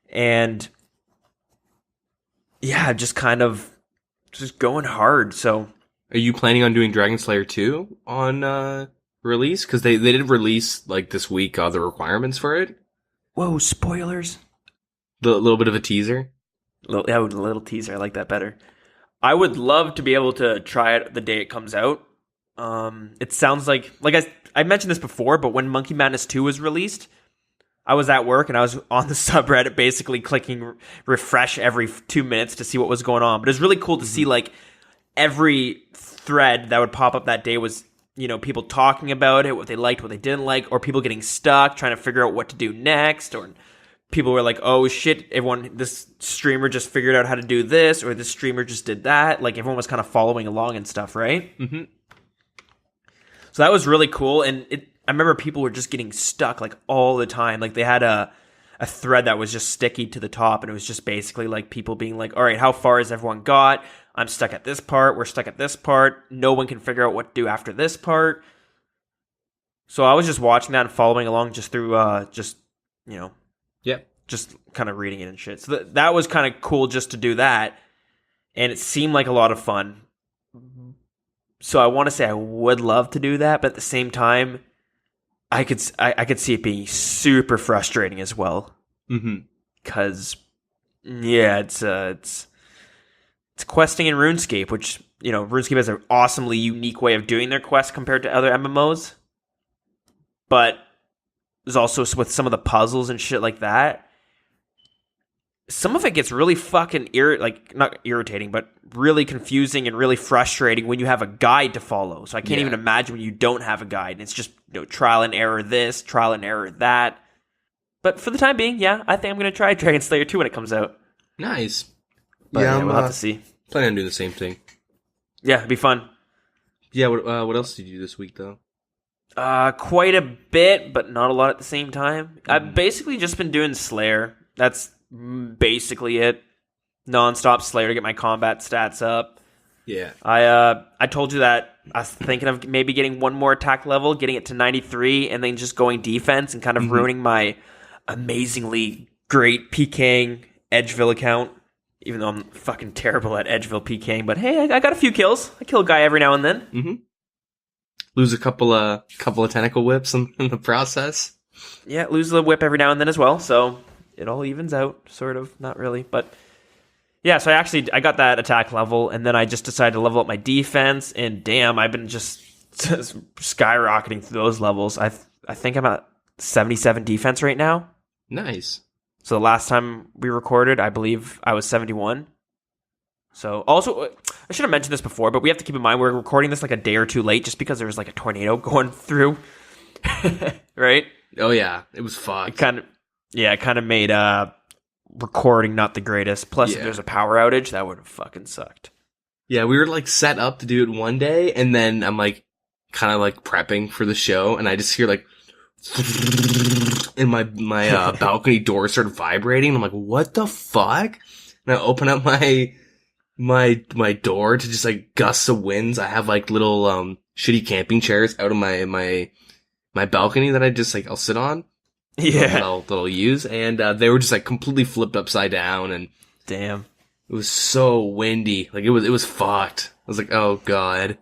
And yeah, just kind of just going hard. So, are you planning on doing Dragon Slayer 2 on release? Because they did release like this week the requirements for it. Whoa, spoilers. The little bit of a teaser. A little teaser. I like that better. I would love to be able to try it the day it comes out. It sounds like I mentioned this before, but when Monkey Madness 2 was released, I was at work and I was on the subreddit basically clicking refresh every 2 minutes to see what was going on. But it was really cool to see like every thread that would pop up that day was, people talking about it, what they liked, what they didn't like, or people getting stuck, trying to figure out what to do next, or people were like, oh shit, this streamer just figured out how to do this, or this streamer just did that. Like, everyone was kind of following along and stuff, right? Mm-hmm. So that was really cool, and I remember people were just getting stuck, like, all the time. Like, they had a thread that was just sticky to the top, and it was just basically, like, people being like, all right, how far has everyone got? I'm stuck at this part. We're stuck at this part. No one can figure out what to do after this part. So I was just watching that and following along just through, just kind of reading it and shit. So that was kind of cool just to do that. And it seemed like a lot of fun. So I want to say I would love to do that, but at the same time, I could see it being super frustrating as well. Mm-hmm. Because, yeah, it's questing in RuneScape, which, RuneScape has an awesomely unique way of doing their quests compared to other MMOs. But there's also with some of the puzzles and shit like that, some of it gets really fucking not irritating, but really confusing and really frustrating when you have a guide to follow. So I can't even imagine when you don't have a guide and it's just trial and error this, trial and error that. But for the time being, yeah, I think I'm gonna try Dragon Slayer 2 when it comes out. Nice. But we'll have to see. Planning on doing the same thing. Yeah, it'd be fun. Yeah. What else did you do this week though? Quite a bit, but not a lot at the same time. I've basically just been doing Slayer. That's basically it. Non-stop Slayer to get my combat stats up. Yeah. I told you that I was thinking of maybe getting one more attack level, getting it to 93, and then just going defense and kind of ruining my amazingly great PKing Edgeville account. Even though I'm fucking terrible at Edgeville PKing, but hey, I got a few kills. I kill a guy every now and then. Mm-hmm. Lose a couple of tentacle whips in the process. Yeah, lose the whip every now and then as well. So it all evens out, sort of. Not really, but yeah. So I got that attack level, and then I just decided to level up my defense. And damn, I've been just skyrocketing through those levels. I think I'm at 77 defense right now. Nice. So the last time we recorded, I believe I was 71. So also, I should have mentioned this before, but we have to keep in mind we're recording this like a day or two late just because there was like a tornado going through. Right? Oh yeah, it was fucked. It kind of made recording not the greatest. Plus, if there's a power outage, that would have fucking sucked. Yeah, we were like set up to do it one day, and then I'm like kind of like prepping for the show, and I just hear like, and my balcony door started vibrating. I'm like, what the fuck? And I open up my door to just like gusts of winds. I have like little shitty camping chairs out of my balcony that I just like I'll sit on. Yeah, that I'll use, and they were just like completely flipped upside down, and damn, it was so windy. Like it was fucked. I was like, oh god.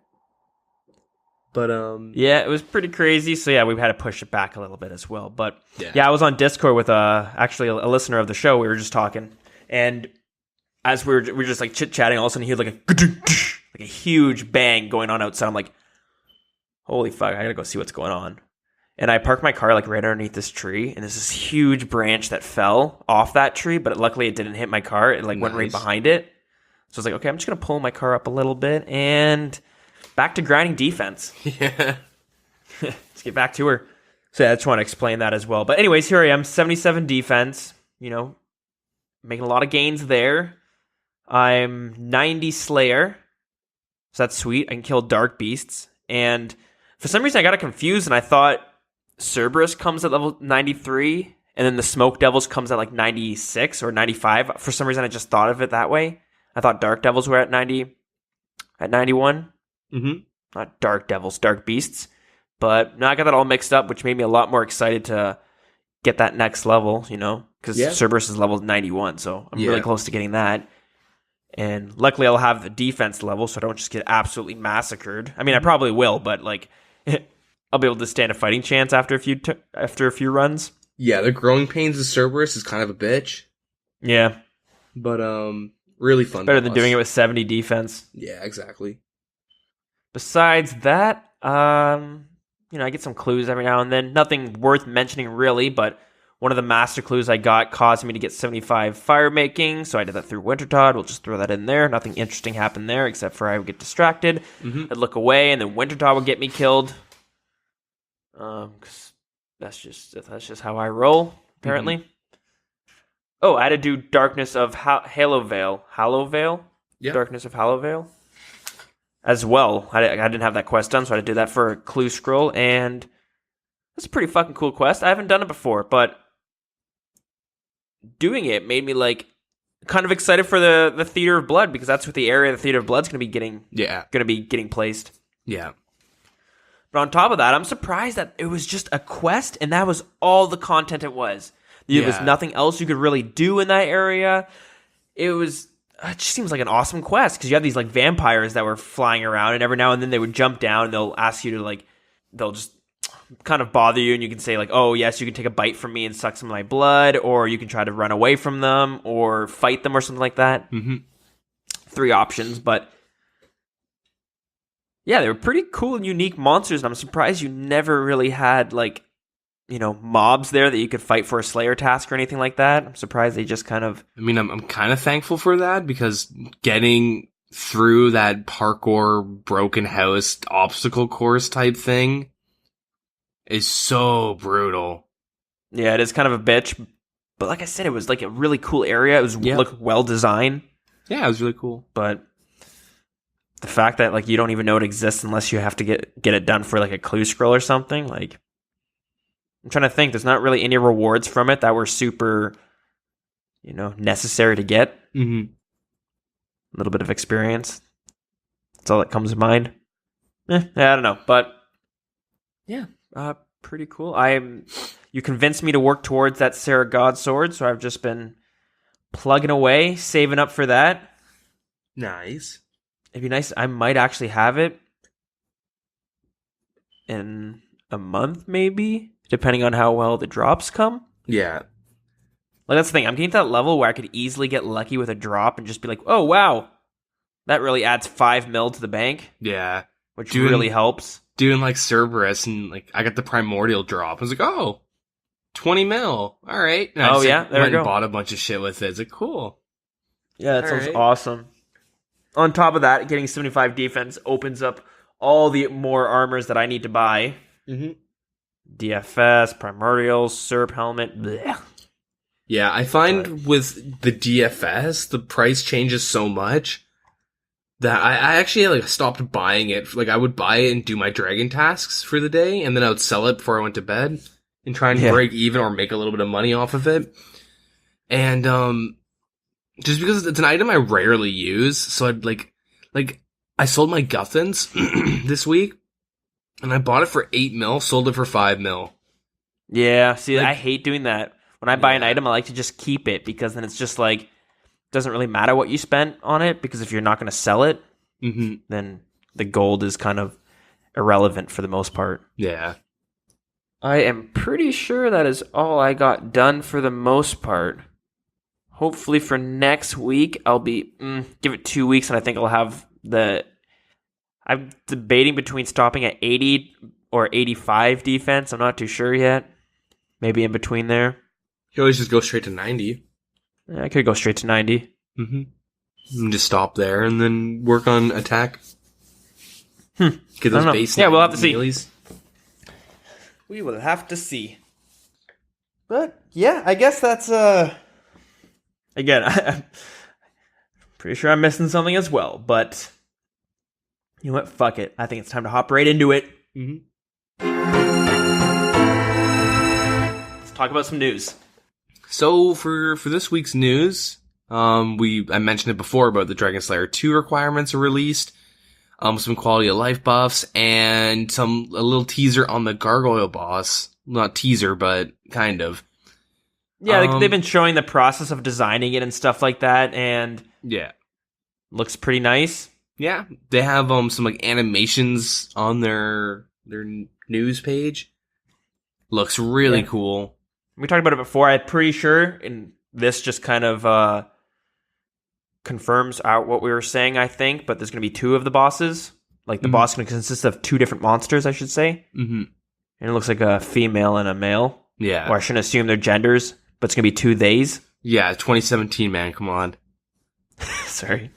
But yeah, it was pretty crazy. So yeah, we had to push it back a little bit as well. But yeah, I was on Discord with actually a listener of the show. We were just talking, and as we were just like chit chatting, all of a sudden he heard like a huge bang going on outside. I'm like, holy fuck, I gotta go see what's going on. And I parked my car like right underneath this tree, and there's this huge branch that fell off that tree, but luckily it didn't hit my car. It like went right behind it. So I was like, okay, I'm just gonna pull my car up a little bit and back to grinding defense. Yeah. Let's get back to her. So yeah, I just want to explain that as well. But anyways, here I am, 77 defense, making a lot of gains there. I'm 90 Slayer. So that's sweet. I can kill dark beasts. And for some reason I got it confused and I thought Cerberus comes at level 93 and then the Smoke Devils comes at like 96 or 95. For some reason I just thought of it that way. I thought Dark Devils were at 91. Mm-hmm. Not Dark Devils, Dark Beasts. But now I got that all mixed up, which made me a lot more excited to get that next level, because Cerberus is level 91, so I'm really close to getting that. And luckily I'll have the defense level, so I don't just get absolutely massacred. I mean, I probably will, but like I'll be able to stand a fighting chance after a few runs. Yeah, the growing pains of Cerberus is kind of a bitch. Yeah. But really fun. Better than doing it with 70 defense. Yeah, exactly. Besides that, I get some clues every now and then. Nothing worth mentioning really, but one of the master clues I got caused me to get 75 fire making, so I did that through Wintertod. We'll just throw that in there. Nothing interesting happened there, except for I would get distracted. Mm-hmm. I'd look away, and then Wintertod would get me killed. 'Cause that's just how I roll, apparently. Mm-hmm. Oh, I had to do Darkness of Halo Veil. Yeah. Darkness of Halo Veil. As well. I didn't have that quest done, so I had to do that for a clue scroll, and that's a pretty fucking cool quest. I haven't done it before, but doing it made me like kind of excited for the Theater of Blood, because that's what the area of the Theater of Blood's going to be getting placed. Yeah. But on top of that, I'm surprised that it was just a quest, and that was all the content it was. There was nothing else you could really do in that area. It just seems like an awesome quest, because you have these like vampires that were flying around, and every now and then they would jump down and they'll ask you to they'll just kind of bother you, and you can say like, oh yes, you can take a bite from me and suck some of my blood, or you can try to run away from them or fight them or something like that. Mm-hmm. 3 options, but yeah, they were pretty cool and unique monsters, and I'm surprised you never really had mobs there that you could fight for a Slayer task or anything like that. I'm surprised they just kind of... I mean, I'm kind of thankful for that, because getting through that parkour broken house obstacle course type thing is so brutal. Yeah, it is kind of a bitch, but like I said, it was like a really cool area. It was well designed. Yeah, it was really cool. But the fact that you don't even know it exists unless you have to get it done for like a clue scroll or something, I'm trying to think. There's not really any rewards from it that were super, necessary to get. Mm-hmm. A little bit of experience. That's all that comes to mind. I don't know, but yeah, pretty cool. You convinced me to work towards that Sarah God sword, so I've just been plugging away, saving up for that. Nice. It'd be nice. I might actually have it in a month, maybe, depending on how well the drops come. Yeah. That's the thing. I'm getting to that level where I could easily get lucky with a drop and just be like, oh, wow, that really adds 5 mil to the bank. Yeah. which really helps. Doing like Cerberus, and like I got the Primordial drop. I was like, oh, 20 mil. All right. And I just, there we went go. and bought a bunch of shit with it. It's like, cool. Yeah, that sounds awesome. On top of that, getting 75 defense opens up all the more armors that I need to buy. Mm-hmm. DFS, Primordial, Serp Helmet. Blech. Yeah, I find with the DFS, the price changes so much that I actually like stopped buying it. Like I would buy it and do my dragon tasks for the day, and then I would sell it before I went to bed and try and break even or make a little bit of money off of it. And just because it's an item I rarely use, so I'd like I sold my Guthans this week, and I bought it for 8 mil, sold it for 5 mil. Yeah, see, I hate doing that. When I buy an item, I like to just keep it, because then it's just like, doesn't really matter what you spent on it, because if you're not going to sell it, then the gold is kind of irrelevant for the most part. Yeah. I am pretty sure that is all I got done for the most part. Hopefully for next week, I'll be, give it 2 weeks, and I think I'll have I'm debating between stopping at 80 or 85 defense. I'm not too sure yet. Maybe in between there. You can always just go straight to 90. I could go straight to 90. And just stop there and then work on attack. Get those base. Yeah, we'll have to see. Mealies. We will have to see. But yeah, I guess that's again, I'm pretty sure I'm missing something as well, but you know what? Fuck it. I think it's time to hop right into it. Let's talk about some news. So for this week's news, I mentioned it before, but the Dragon Slayer 2 requirements are released. Some quality of life buffs and a little teaser on the gargoyle boss. Not teaser, but kind of. Yeah, they've been showing the process of designing it and stuff like that, and looks pretty nice. Yeah, they have some like animations on their news page. Looks really cool. We We talked about it before. I'm pretty sure, and this just kind of confirms out what we were saying, I think, but there's going to be two of the bosses. Like, the boss is going to consist of two different monsters, I should say. Mm-hmm. And it looks like a female and a male. Yeah. Or I shouldn't assume their genders, but it's going to be two theys. Yeah, 2017, man. Come on. Sorry.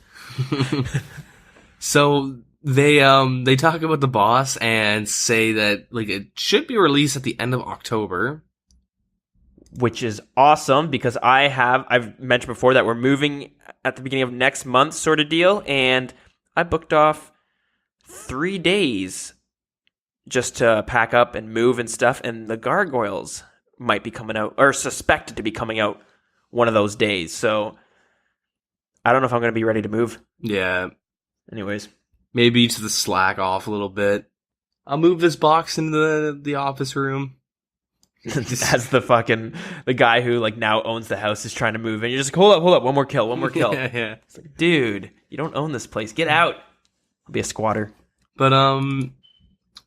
So they talk about the boss and say that like it should be released at the end of October, which is awesome because I've mentioned before that we're moving at the beginning of next month sort of deal, and I booked off 3 days just to pack up and move and stuff, and the gargoyles might be coming out, or suspected to be coming out one of those days. So I don't know if I'm going to be ready to move. Yeah. Anyways. Maybe to the slack off a little bit. I'll move this box into the office room. As the guy who like now owns the house is trying to move in. You're just like, hold up, one more kill. Yeah. It's like, dude, you don't own this place. Get out. I'll be a squatter. But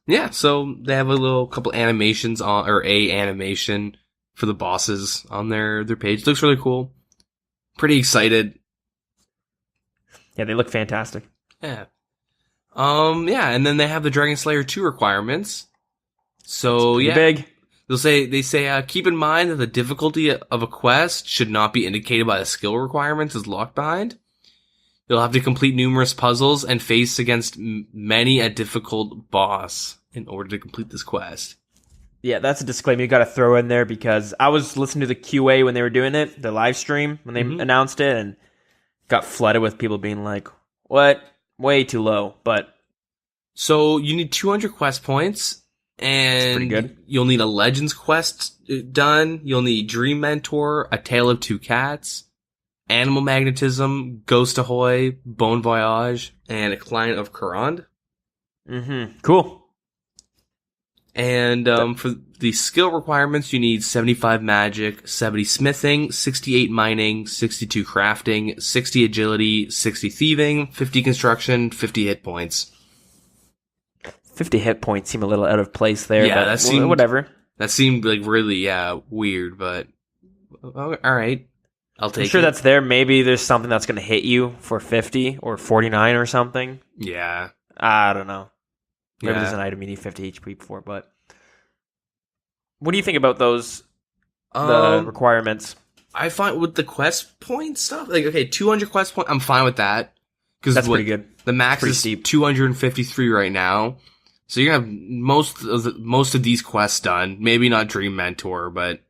yeah, so they have a couple animations or a animation for the bosses on their page. Looks really cool. Pretty excited. Yeah, they look fantastic. Yeah. Yeah, and then they have the Dragon Slayer 2 requirements. So yeah, big. They say keep in mind that the difficulty of a quest should not be indicated by the skill requirements as locked behind. You'll have to complete numerous puzzles and face against many a difficult boss in order to complete this quest. Yeah, that's a disclaimer you got to throw in there because I was listening to the QA when they were doing it, the live stream when they announced it, and got flooded with people being like, "What? Way too low." But so you need 200 quest points. And that's pretty good. You'll need a Legends quest done. You'll need Dream Mentor, A Tale of Two Cats, Animal Magnetism, Ghost Ahoy, Bon Voyage, and A Client of Corand. Cool. And for the skill requirements, you need 75 Magic, 70 Smithing, 68 Mining, 62 Crafting, 60 Agility, 60 Thieving, 50 Construction, 50 Hit Points. 50 hit points seem a little out of place there. Yeah, but that seemed whatever. That seemed like really weird, but all right, I'll take it. I'm sure that's there. Maybe there's something that's going to hit you for 50 or 49 or something. Yeah, I don't know. Maybe there's an item you need 50 HP for, but what do you think about those the requirements? I find with the quest point stuff, like, okay, 200 quest point, I'm fine with that. Because that's pretty good. The max is steep. 253 right now. So you're gonna have most of these quests done. Maybe not Dream Mentor, but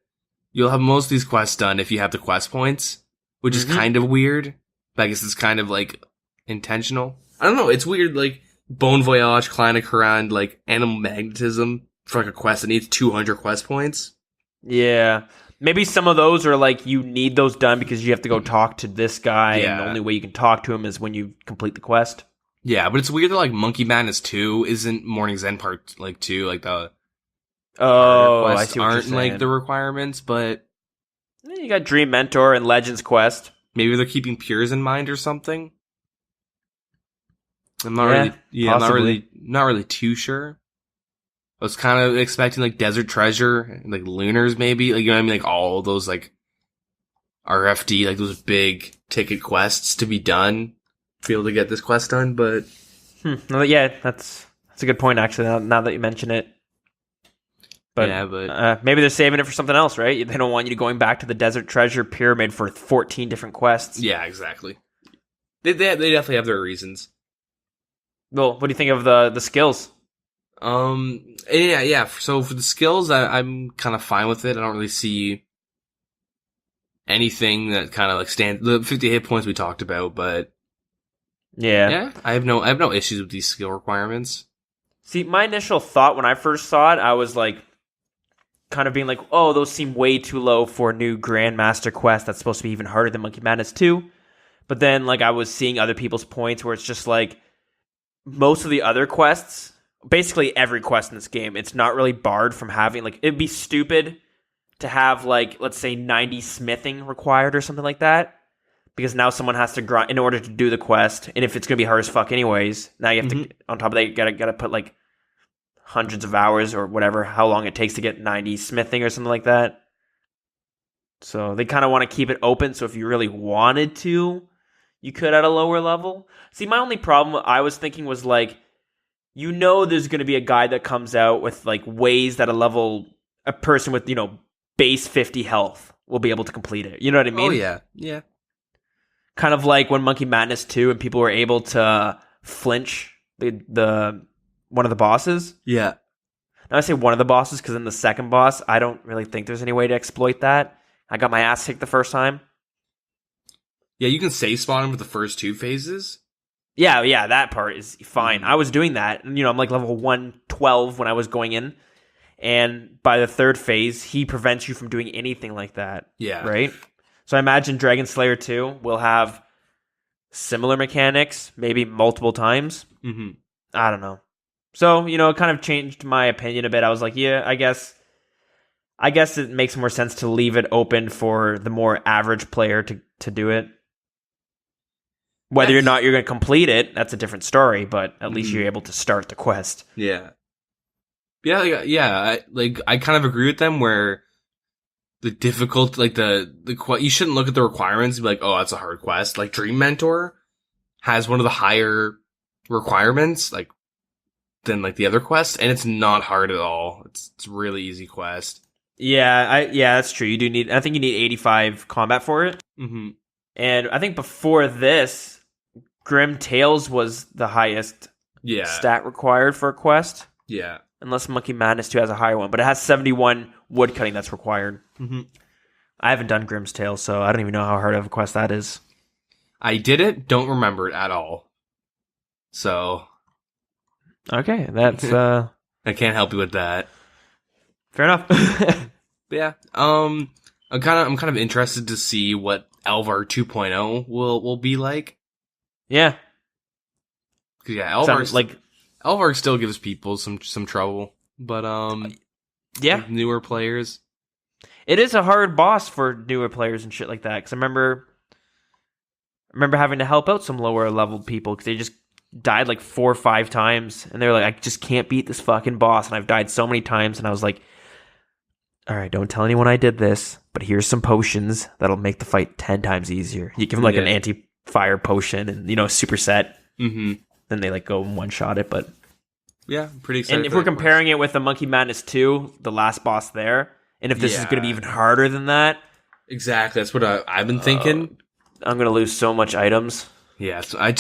you'll have most of these quests done if you have the quest points, which is kind of weird. I guess it's kind of like intentional. I don't know. It's weird. Like Bon Voyage, Clan of Coran, like Animal Magnetism for like a quest that needs 200 quest points. Yeah. Maybe some of those are like you need those done because you have to go talk to this guy, and the only way you can talk to him is when you complete the quest. Yeah, but it's weird that like Monkey Madness 2 isn't Morning's End Part 2, like the I see what aren't you're like the requirements, but you got Dream Mentor and Legends Quest. Maybe they're keeping Pures in mind or something. I'm not really too sure. I was kind of expecting like Desert Treasure, like Lunars maybe, like, you know what I mean, like all those like RFD, like those big ticket quests to be done, to be able to get this quest done, but yeah, that's a good point actually. Now that you mention it, but maybe they're saving it for something else, right? They don't want you going back to the Desert Treasure Pyramid for 14 different quests. Yeah, exactly. They definitely have their reasons. Well, what do you think of the skills? Yeah. So for the skills, I'm kind of fine with it. I don't really see anything that kind of like the 50 hit points we talked about, but yeah, I have no issues with these skill requirements. See, my initial thought when I first saw it, I was like, kind of being like, oh, those seem way too low for a new Grandmaster quest that's supposed to be even harder than Monkey Madness 2. But then, like, I was seeing other people's points where it's just like most of the other quests. Basically every quest in this game, it's not really barred from having, like, it'd be stupid to have, like, let's say 90 smithing required or something like that, because now someone has to grind in order to do the quest, and if it's going to be hard as fuck anyways, now you have to, on top of that, you gotta put, like, hundreds of hours or whatever, how long it takes to get 90 smithing or something like that. So they kind of want to keep it open, so if you really wanted to, you could at a lower level. See, my only problem I was thinking was, like, you know there's going to be a guy that comes out with, like, ways that a person with, base 50 health will be able to complete it. You know what I mean? Oh, yeah. Yeah. Kind of like when Monkey Madness 2 and people were able to flinch the one of the bosses. Yeah. Now I say one of the bosses because in the second boss, I don't really think there's any way to exploit that. I got my ass kicked the first time. Yeah, you can save spawn him with the first 2 phases. Yeah, that part is fine. I was doing that. And, I'm like level 112 when I was going in. And by the 3rd phase, he prevents you from doing anything like that. Yeah. Right? So I imagine Dragon Slayer 2 will have similar mechanics, maybe multiple times. Mm-hmm. I don't know. So, it kind of changed my opinion a bit. I was like, yeah, I guess it makes more sense to leave it open for the more average player to do it. Whether or not you're going to complete it, that's a different story, but at least you're able to start the quest. Yeah. Yeah. I kind of agree with them where the difficult, like you shouldn't look at the requirements and be like, oh, that's a hard quest. Like Dream Mentor has one of the higher requirements, like, than like the other quests, and it's not hard at all. It's a really easy quest. Yeah, that's true. I think you need 85 combat for it. Mm-hmm. And I think before this, Grim Tales was the highest stat required for a quest. Yeah. Unless Monkey Madness 2 has a higher one. But it has 71 woodcutting that's required. Mm-hmm. I haven't done Grim's Tales, so I don't even know how hard of a quest that is. I did it, don't remember it at all. So. Okay, that's... I can't help you with that. Fair enough. Yeah. I'm kind of interested to see what Elvar 2.0 will be like. Yeah. Yeah, Elvar still gives people some trouble, but newer players. It is a hard boss for newer players and shit like that. Because I remember having to help out some lower level people because they just died like 4 or 5 times, and they were like, "I just can't beat this fucking boss," and I've died so many times, and I was like, all right, don't tell anyone I did this, but here's some potions that'll make the fight 10 times easier. You give them like an anti-fire potion and, a superset. Mm-hmm. Then they like go and one-shot it, but yeah, I'm pretty excited. And if for we're that comparing it with the Monkey Madness 2, the last boss there, and if this is going to be even harder than that, exactly, that's what I've been thinking. I'm going to lose so much items. Yeah, so I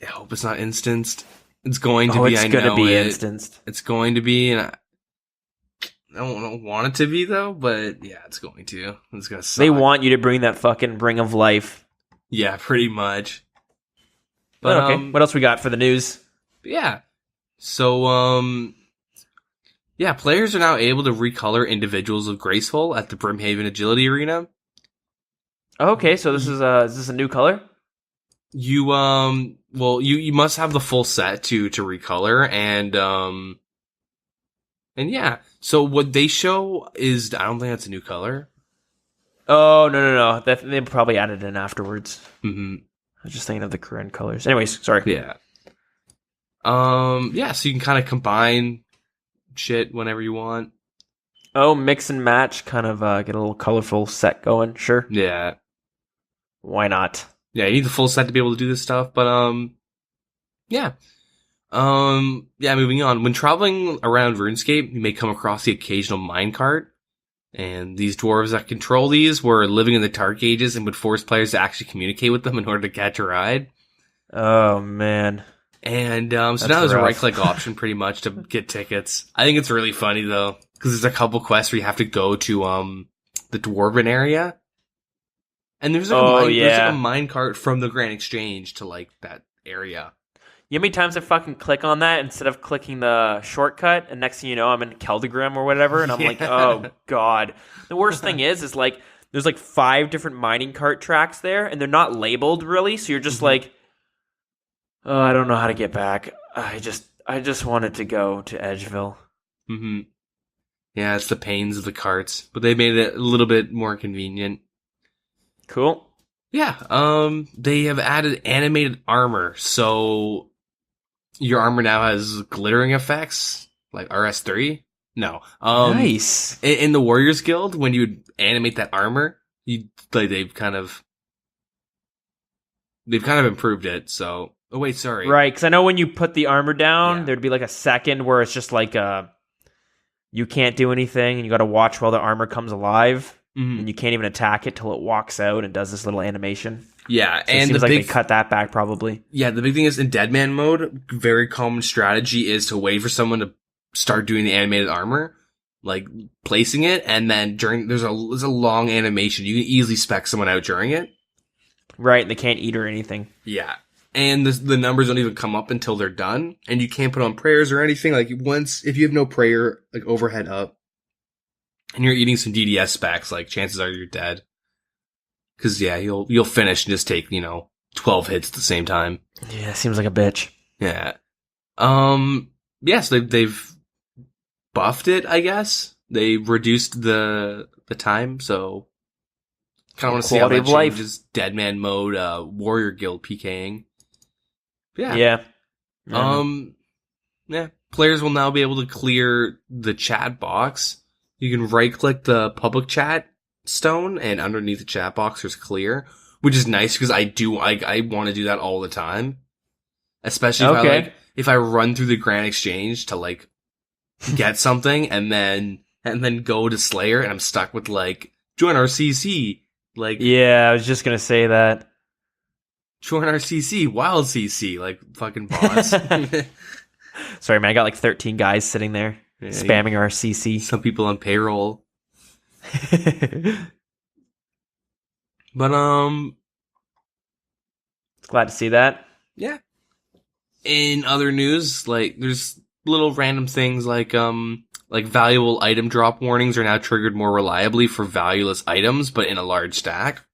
hope it's not instanced. It's going to be. It's going to be instanced. It's going to be, and I don't want it to be though. But yeah, it's going to. It's gonna suck. They want you to bring that fucking Ring of Life. Yeah, pretty much. But okay, what else we got for the news? Yeah. So yeah, players are now able to recolor individuals of Graceful at the Brimhaven Agility Arena. Okay, so is this a new color? You you must have the full set to recolor, and yeah. So what they show is, I don't think that's a new color. Oh no! They probably added it in afterwards. Mm-hmm. I was just thinking of the current colors. Anyways, sorry. Yeah. Yeah. So you can kind of combine shit whenever you want. Oh, mix and match, kind of get a little colorful set going. Sure. Yeah. Why not? Yeah, you need the full set to be able to do this stuff, but yeah. Yeah, moving on. When traveling around RuneScape, you may come across the occasional minecart, and these dwarves that control these were living in the Dark Ages and would force players to actually communicate with them in order to catch a ride. Oh man. And so now there's a right-click option pretty much to get tickets. I think it's really funny though, because there's a couple quests where you have to go to the Dwarven area. And there's like there's like a minecart from the Grand Exchange to like that area. You know how many times I fucking click on that instead of clicking the shortcut, and next thing you know, I'm in Keldegrim or whatever, and I'm like, oh god. The worst thing is like there's like 5 different mining cart tracks there, and they're not labeled really, so you're just like, oh, I don't know how to get back. I just wanted to go to Edgeville. Mm-hmm. Yeah, it's the pains of the carts, but they made it a little bit more convenient. Cool. Yeah, they have added animated armor, so your armor now has glittering effects, like RS3. No, nice. In the Warriors Guild, when you animate that armor, they've kind of improved it. So, oh wait, sorry, right? Because I know when you put the armor down, Yeah. there'd be like a second where it's just like you can't do anything, and you got to watch while the armor comes alive. Mm-hmm. And you can't even attack it till it walks out and does this little animation. Yeah, So and it seems the like big they cut that back probably. Yeah, the big thing is in Deadman mode, very common strategy is to wait for someone to start doing the animated armor, like placing it, and then there's a long animation. You can easily spec someone out during it. Right, and they can't eat or anything. Yeah, and the numbers don't even come up until they're done, and you can't put on prayers or anything. Like if you have no prayer, like overhead up, and you're eating some DDS specs, like chances are you're dead. Cause yeah, you'll finish and just take, 12 hits at the same time. Yeah, seems like a bitch. Yeah. Yes, they've buffed it, I guess. They reduced the time, so kind of want to see how that changes Deadman mode, Warrior Guild PKing. Yeah. Yeah. Yeah. Players will now be able to clear the chat box. You can right-click the public chat stone, and underneath the chat box there's clear, which is nice because I want to do that all the time. Especially if I run through the Grand Exchange to like get something and then go to Slayer and I'm stuck with like join our CC. Like, yeah, I was just gonna say that. Join our CC, wild CC, like fucking bots. Sorry, man, I got like 13 guys sitting there spamming our CC. Some people on payroll. But glad to see that. Yeah. In other news, like there's little random things like valuable item drop warnings are now triggered more reliably for valueless items, but in a large stack.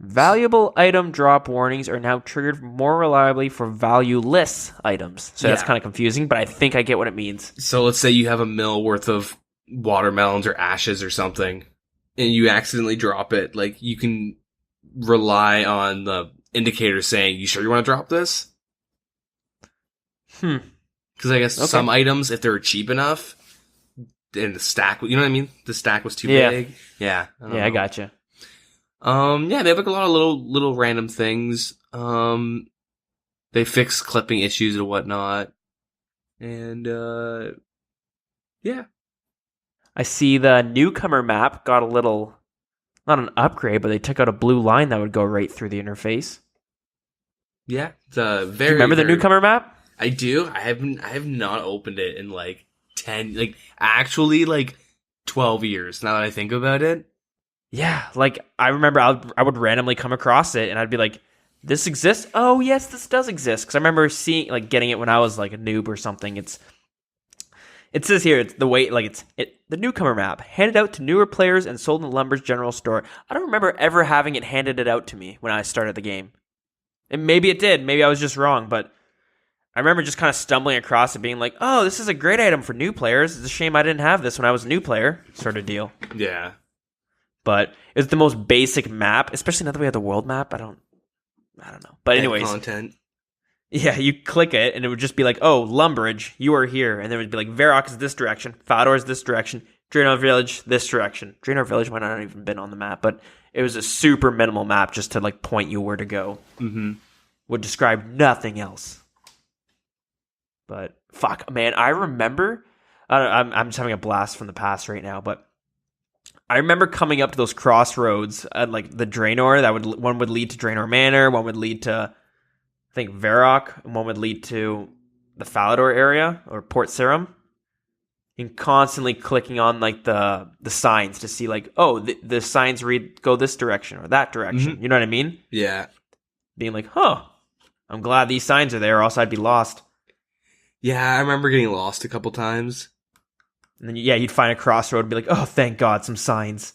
Valuable item drop warnings are now triggered more reliably for valueless items. So that's kind of confusing, but I think I get what it means. So let's say you have a mil worth of watermelons or ashes or something, and you accidentally drop it. Like, you can rely on the indicator saying, "You sure you want to drop this?" Because I guess some items, if they're cheap enough, and the stack, you know what I mean? The stack was too big. Yeah. I gotcha. Yeah, they have like a lot of little random things. They fixed clipping issues and whatnot. And, yeah. I see the newcomer map got a little, not an upgrade, but they took out a blue line that would go right through the interface. Yeah. It's a very, Do you remember the newcomer map? I do. I have not opened it in like 10, like actually like 12 years now that I think about it. Yeah, like I remember I would randomly come across it and I'd be like, this exists? Oh, yes, this does exist. Because I remember seeing, like, getting it when I was like a noob or something. It says here, it's the way, like, the newcomer map, handed out to newer players and sold in the Lumber's general store. I don't remember ever having it handed it out to me when I started the game. And maybe it did. Maybe I was just wrong, but I remember just kind of stumbling across it being like, oh, this is a great item for new players. It's a shame I didn't have this when I was a new player, sort of deal. Yeah. But it's the most basic map, especially now that we have the world map. I don't know. But anyways, content. Yeah, you click it and it would just be like, oh, Lumbridge, you are here. And then it would be like, Varrock is this direction, Falador is this direction, Draenor Village this direction. Draenor Village might not have even been on the map, but it was a super minimal map just to like point you where to go. Mm-hmm. Would describe nothing else. But fuck, man, I remember. I'm just having a blast from the past right now, but I remember coming up to those crossroads at like the Draenor. One would lead to Draenor Manor, one would lead to, I think, Varrock, and one would lead to the Falador area or Port Sarim. And constantly clicking on like the signs to see like, oh, the signs read go this direction or that direction. Mm-hmm. You know what I mean? Yeah. Being like, huh, I'm glad these signs are there, or else I'd be lost. Yeah, I remember getting lost a couple times. And then, yeah, you'd find a crossroad and be like, oh, thank God, some signs.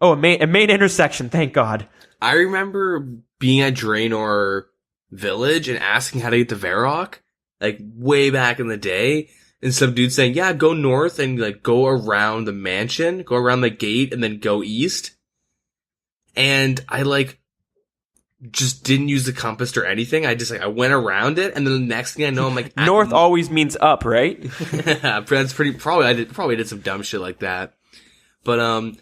Oh, a main intersection, thank God. I remember being at Draenor Village and asking how to get to Varrock, like, way back in the day. And some dude saying, yeah, go north and, like, go around the mansion, go around the gate, and then go east. And I, like, just didn't use the compass or anything. I just, like, I went around it, and then the next thing I know, I'm like... North always means up, right? That's pretty... I probably did some dumb shit like that. But, I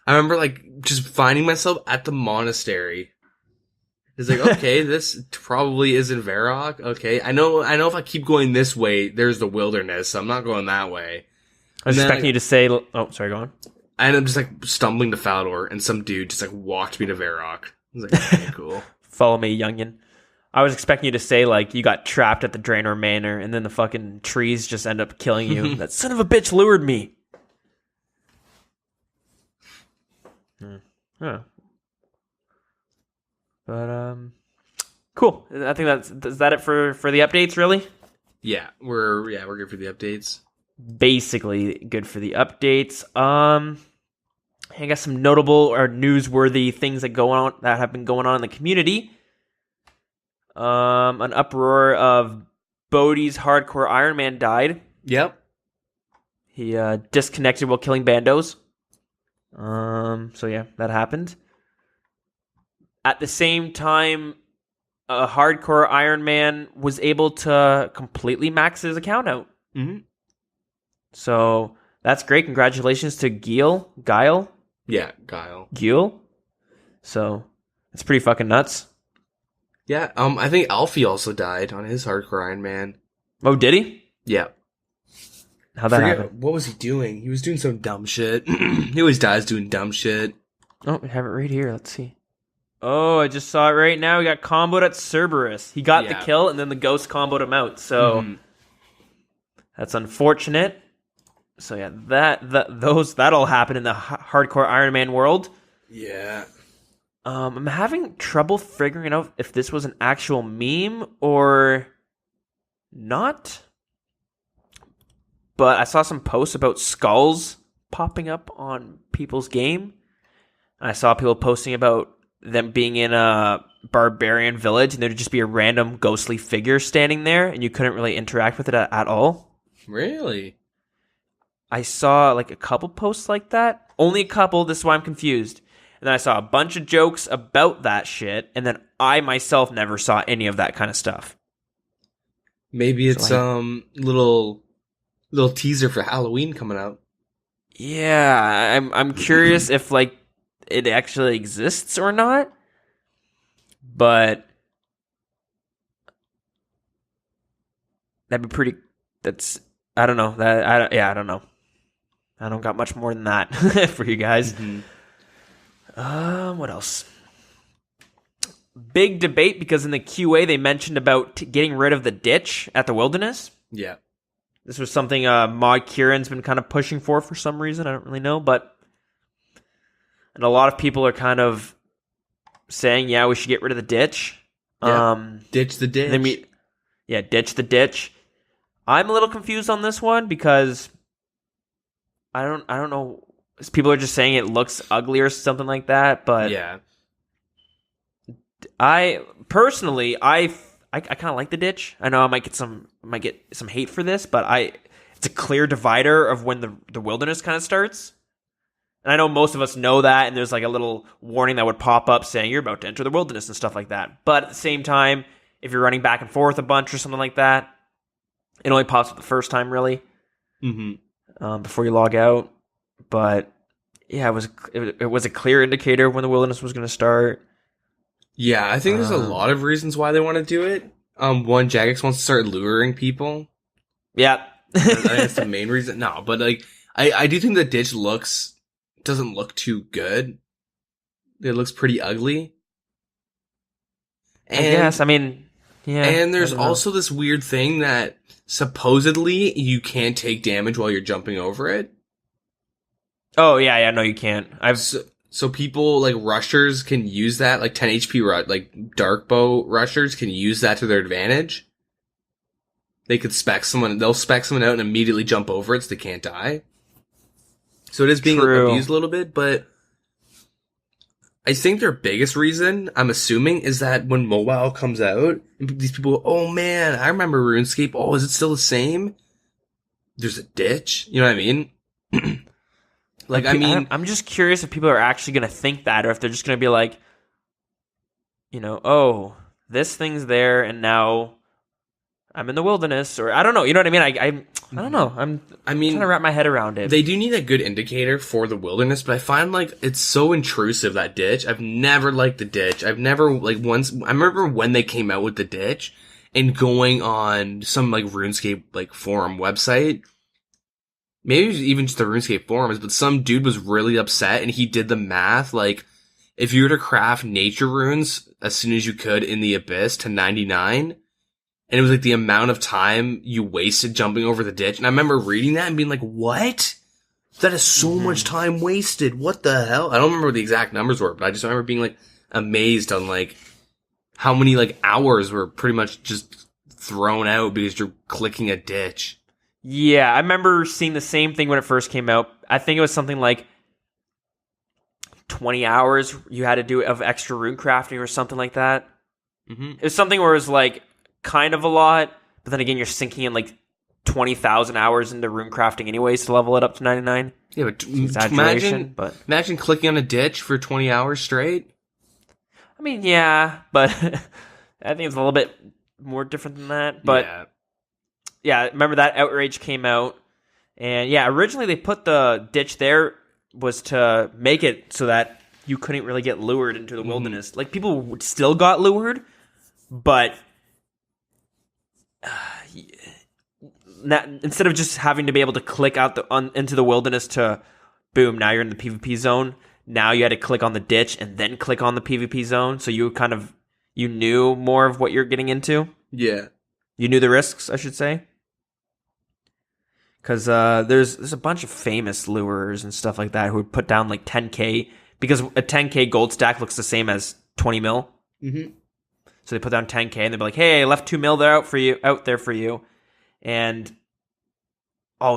remember, like, just finding myself at the monastery. It's like, okay, this probably isn't Varrock. Okay, I know if I keep going this way, there's the wilderness, so I'm not going that way. I was expecting you to say... Oh, sorry, go on. I ended up just, like, stumbling to Falador, and some dude just, like, walked me to Varrock. I was like, okay, cool. Follow me, youngin. I was expecting you to say, like, you got trapped at the Draenor Manor, and then the fucking trees just end up killing you. That son of a bitch lured me. Huh. But, cool. I think is that it for the updates, really? Yeah, we're good for the updates. Basically good for the updates. I guess some notable or newsworthy things that have been going on in the community. An uproar of Bodhi's hardcore Iron Man died. Yep. He disconnected while killing bandos. So yeah, that happened. At the same time, a hardcore Iron Man was able to completely max his account out. Mm-hmm. So that's great. Congratulations to Guile. Yeah, Guile. So it's pretty fucking nuts. Yeah, I think Alfie also died on his hardcore Iron Man. Oh, did he? Yeah. How'd that happen? What was he doing? He was doing some dumb shit. He always dies doing dumb shit. Oh, we have it right here. Let's see. Oh, I just saw it right now. We got comboed at Cerberus. He got the kill, and then the ghost comboed him out. So that's unfortunate. So yeah, that'll happen in the hardcore Iron Man world. Yeah. I'm having trouble figuring out if this was an actual meme or not. But I saw some posts about skulls popping up on people's game. I saw people posting about them being in a barbarian village and there'd just be a random ghostly figure standing there and you couldn't really interact with it at all. Really? I saw like a couple posts like that. Only a couple. This is why I'm confused. And then I saw a bunch of jokes about that shit. And then I myself never saw any of that kind of stuff. Maybe it's little teaser for Halloween coming out. Yeah, I'm curious if like it actually exists or not. But that'd be pretty. That's I don't know that. I don't know. I don't got much more than that for you guys. What else? Big debate because in the QA they mentioned about getting rid of the ditch at the wilderness. Yeah. This was something Mod Kieran's been kind of pushing for some reason. I don't really know, and a lot of people are kind of saying, yeah, we should get rid of the ditch. Yeah. Ditch the ditch. Ditch the ditch. I'm a little confused on this one because I don't know. People are just saying it looks ugly or something like that, but yeah. I personally, I kind of like the ditch. I know I might get some hate for this, but it's a clear divider of when the wilderness kind of starts. And I know most of us know that, and there's like a little warning that would pop up saying you're about to enter the wilderness and stuff like that. But at the same time, if you're running back and forth a bunch or something like that, it only pops up the first time, really, before you log out. But yeah, it was a clear indicator of when the wilderness was going to start. Yeah, I think there's a lot of reasons why they want to do it. One, Jagex wants to start luring people. Yeah. I think that's the main reason. No, but like I do think the ditch doesn't look too good. It looks pretty ugly. And, yes, I mean, yeah. And there's also this weird thing that supposedly you can't take damage while you're jumping over it. Oh, yeah, no, you can't. So people, like, rushers can use that, like 10 HP, like, dark bow rushers can use that to their advantage. They'll spec someone out and immediately jump over it so they can't die. So it is being abused a little bit, but I think their biggest reason, I'm assuming, is that when mobile comes out, these people go, oh man, I remember RuneScape, oh, is it still the same? There's a ditch, you know what I mean? Like, I mean... I'm just curious if people are actually going to think that, or if they're just going to be like, oh, this thing's there, and now I'm in the wilderness, or I don't know, you know what I mean? I don't know. I'm trying to wrap my head around it. They do need a good indicator for the wilderness, but I find, like, it's so intrusive, that ditch. I've never liked the ditch. I've never, like, once... I remember when they came out with the ditch, and going on some, like, RuneScape, like, forum website... Maybe it was even just the RuneScape forums, but some dude was really upset, and he did the math, like, if you were to craft nature runes as soon as you could in the Abyss to 99, and it was like the amount of time you wasted jumping over the ditch, and I remember reading that and being like, what? That is so much time wasted, what the hell? I don't remember what the exact numbers were, but I just remember being, like, amazed on, like, how many, like, hours were pretty much just thrown out because you're clicking a ditch. Yeah, I remember seeing the same thing when it first came out. I think it was something like 20 hours you had to do of extra rune crafting or something like that. It was something where it was like kind of a lot, but then again, you're sinking in like 20,000 hours into rune crafting anyways to level it up to 99. Yeah, but imagine clicking on a ditch for 20 hours straight. I mean, yeah, but I think it's a little bit more different than that. But yeah, remember that Outrage came out, and yeah, originally they put the ditch there was to make it so that you couldn't really get lured into the wilderness. Like, people still got lured, but instead of just having to be able to click out into the wilderness to, boom, now you're in the PvP zone, now you had to click on the ditch and then click on the PvP zone, so you knew more of what you're getting into. Yeah. You knew the risks, I should say. Because there's a bunch of famous lurers and stuff like that who would put down like 10k, because a 10k gold stack looks the same as 20 mil. So they put down 10k and they'd be like, hey, I left 2 mil there out there for you. And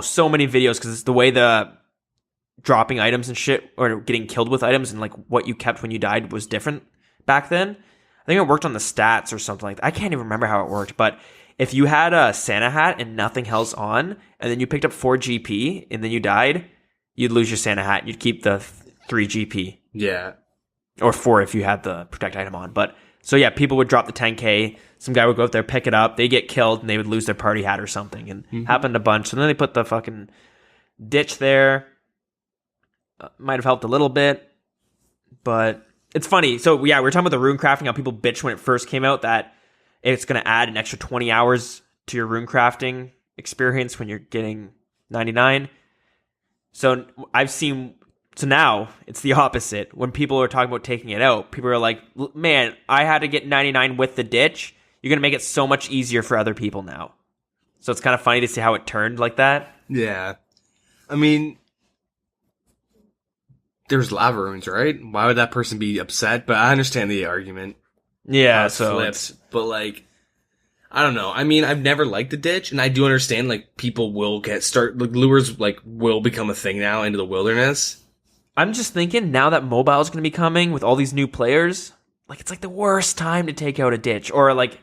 so many videos, because it's the way the dropping items and shit, or getting killed with items and like what you kept when you died was different back then. I think it worked on the stats or something like that. I can't even remember how it worked, but if you had a Santa hat and nothing else on, and then you picked up 4 GP, and then you died, you'd lose your Santa hat. You'd keep the 3 GP. Yeah. Or 4 if you had the protect item on. But so yeah, people would drop the 10k. Some guy would go out there, pick it up. They get killed, and they would lose their party hat or something. And happened a bunch. And then they put the fucking ditch there. Might have helped a little bit, but it's funny. So yeah, we were talking about the rune crafting, how people bitched when it first came out that it's going to add an extra 20 hours to your rune crafting experience when you're getting 99. So now it's the opposite. When people are talking about taking it out, people are like, man, I had to get 99 with the ditch. You're going to make it so much easier for other people now. So it's kind of funny to see how it turned like that. Yeah. I mean, there's lava runes, right? Why would that person be upset? But I understand the argument. Yeah, so flips. But, like, I don't know. I mean, I've never liked the ditch, and I do understand, like, people will lures, like, will become a thing now into the wilderness. I'm just thinking, now that mobile is going to be coming with all these new players, like, it's, like, the worst time to take out a ditch. Or, like,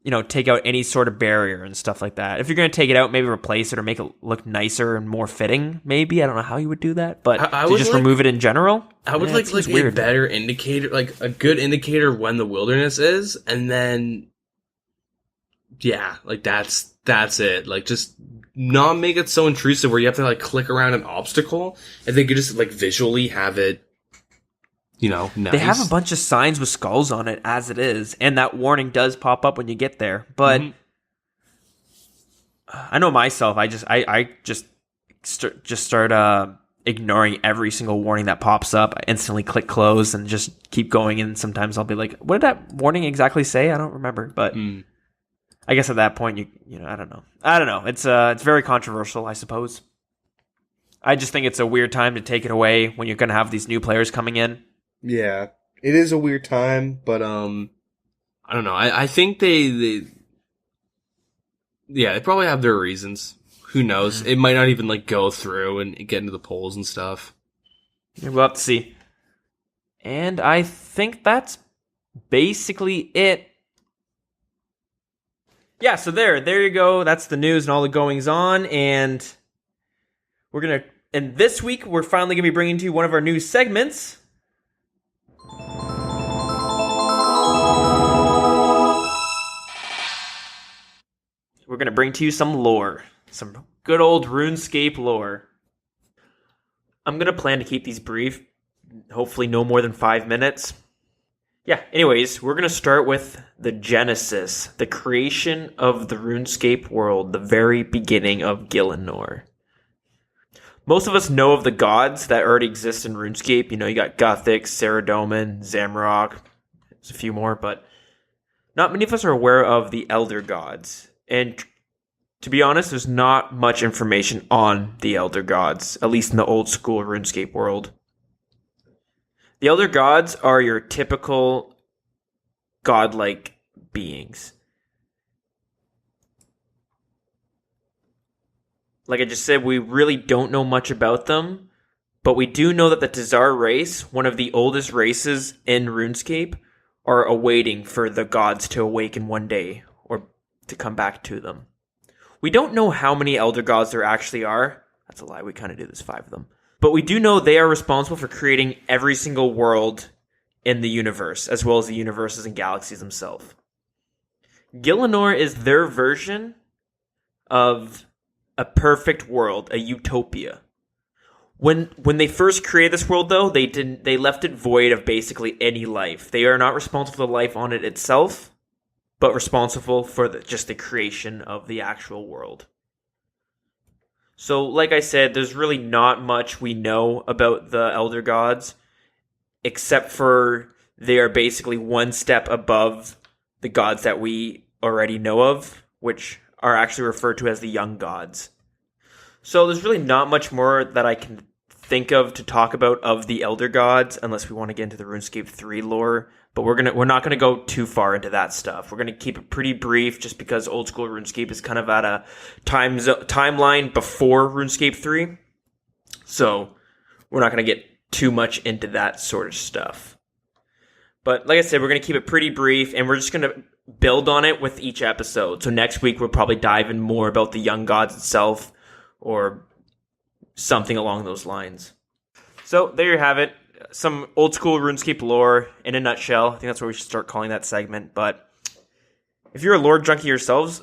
you know, take out any sort of barrier and stuff like that. If you're going to take it out, maybe replace it or make it look nicer and more fitting, maybe. I don't know how you would do that, but I to just remove it in general? I would like a better indicator, like a good indicator of when the wilderness is, and then, yeah, like that's it. Like, just not make it so intrusive where you have to, like, click around an obstacle, and they could just, like, visually have it, you know, nice. They have a bunch of signs with skulls on it as it is, and that warning does pop up when you get there. But I know myself, I just start ignoring every single warning that pops up. I instantly click close and just keep going. And sometimes I'll be like, "What did that warning exactly say?" I don't remember. But I guess at that point, you know, I don't know. It's very controversial, I suppose. I just think it's a weird time to take it away when you're going to have these new players coming in. Yeah, it is a weird time, but I don't know. I think they probably have their reasons. Who knows? It might not even, like, go through and get into the polls and stuff. Yeah, we'll have to see. And I think that's basically it. Yeah, so there you go. That's the news and all the goings on, and this week we're finally gonna be bringing to you one of our new segments. We're going to bring to you some lore. Some good old RuneScape lore. I'm going to plan to keep these brief. Hopefully no more than 5 minutes. Yeah, anyways, we're going to start with the genesis. The creation of the RuneScape world. The very beginning of Gielinor. Most of us know of the gods that already exist in RuneScape. You know, you got Gothic, Saradomin, Zamrock. There's a few more, but not many of us are aware of the Elder Gods. And to be honest, there's not much information on the Elder Gods, at least in the old school RuneScape world. The Elder Gods are your typical godlike beings. Like I just said, we really don't know much about them, but we do know that the Teasers race, one of the oldest races in RuneScape, are awaiting for the gods to awaken one day, or to come back to them. We don't know how many Elder Gods there actually are. That's a lie, we kind of do. There's 5 of them. But we do know they are responsible for creating every single world in the universe, as well as the universes and galaxies themselves. Gielinor is their version of a perfect world, a utopia. When they first created this world, though, they left it void of basically any life. They are not responsible for the life on it itself, but responsible for just the creation of the actual world. So, like I said, there's really not much we know about the Elder Gods, except for they are basically one step above the gods that we already know of, which are actually referred to as the Young Gods. So there's really not much more that I can think of to talk about of the Elder Gods, unless we want to get into the RuneScape 3 lore. But we're not gonna go too far into that stuff. We're gonna keep it pretty brief, just because old school RuneScape is kind of at a timeline before RuneScape 3. So we're not gonna get too much into that sort of stuff. But like I said, we're gonna keep it pretty brief, and we're just gonna build on it with each episode. So next week we'll probably dive in more about the Young Gods itself, or something along those lines. So there you have it. Some old school RuneScape lore in a nutshell. I think that's what we should start calling that segment. But if you're a lore junkie yourselves,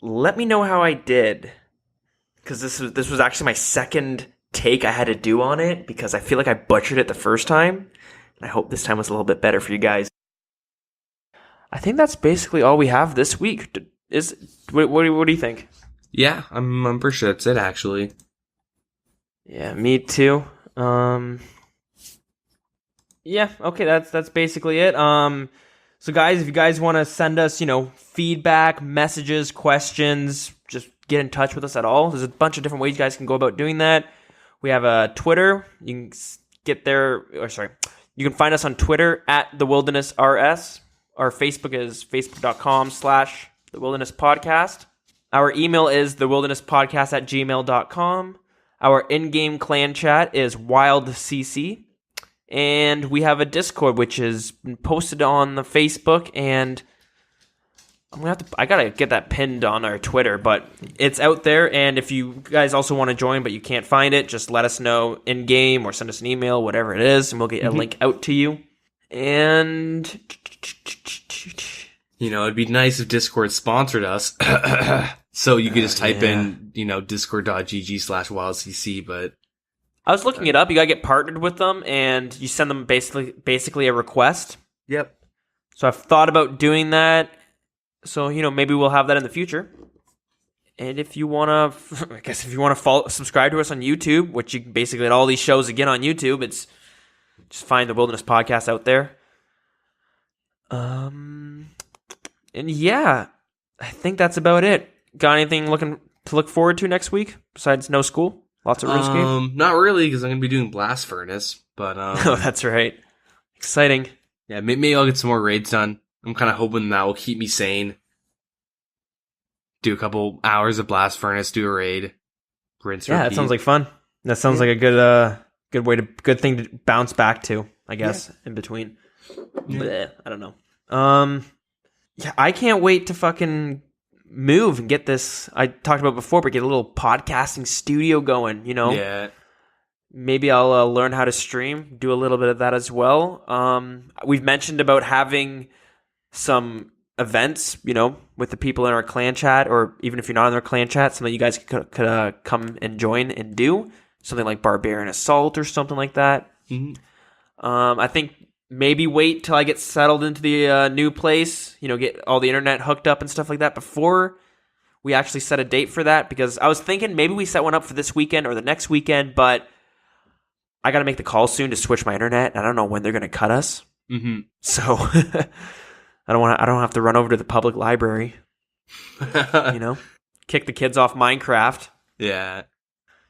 let me know how I did. Because this was actually my second take I had to do on it, because I feel like I butchered it the first time. And I hope this time was a little bit better for you guys. I think that's basically all we have this week. What do you think? Yeah, I'm pretty sure that's it, actually. Yeah, me too. Yeah, okay, that's basically it. So guys, if you guys want to send us, feedback, messages, questions, just get in touch with us at all. There's a bunch of different ways you guys can go about doing that. We have a Twitter. You can get there. You can find us on Twitter at The Wilderness RS. Our Facebook is facebook.com/The Wilderness Podcast. Our email is thewildernesspodcast@gmail.com. Our in-game clan chat is WildCC. And we have a Discord, which is posted on the Facebook, and I gotta get that pinned on our Twitter, but it's out there. And if you guys also want to join, but you can't find it, just let us know in game or send us an email, whatever it is, and we'll get a link out to you. And it'd be nice if Discord sponsored us, so you could just type in discord.gg/wildcc. But I was looking it up. You gotta get partnered with them, and you send them basically a request. Yep. So I've thought about doing that. So, maybe we'll have that in the future. And if you want to subscribe to us on YouTube, which you can basically get all these shows again on YouTube, it's just find the Wilderness Podcast out there. And yeah, I think that's about it. Got anything to look forward to next week besides no school? Lots of RuneScape? Not really, because I'm going to be doing Blast Furnace, but... oh, that's right. Exciting. Yeah, maybe I'll get some more raids done. I'm kind of hoping that will keep me sane. Do a couple hours of Blast Furnace, do a raid, rinse, repeat. That sounds like fun. That sounds like a good thing to bounce back to, I guess, in between. Yeah. Blech, I don't know. I can't wait to fucking move and get this, I talked about before, but get a little podcasting studio going, Yeah. Maybe I'll learn how to stream, do a little bit of that as well. We've mentioned about having some events, with the people in our clan chat, or even if you're not in our clan chat, something you guys could come and join and do. Something like Barbarian Assault or something like that. Mm-hmm. I think maybe wait till I get settled into the new place, get all the internet hooked up and stuff like that before we actually set a date for that, because I was thinking maybe we set one up for this weekend or the next weekend, but I got to make the call soon to switch my internet, and I don't know when they're going to cut us. Mm-hmm. So I don't have to run over to the public library, kick the kids off Minecraft. Yeah.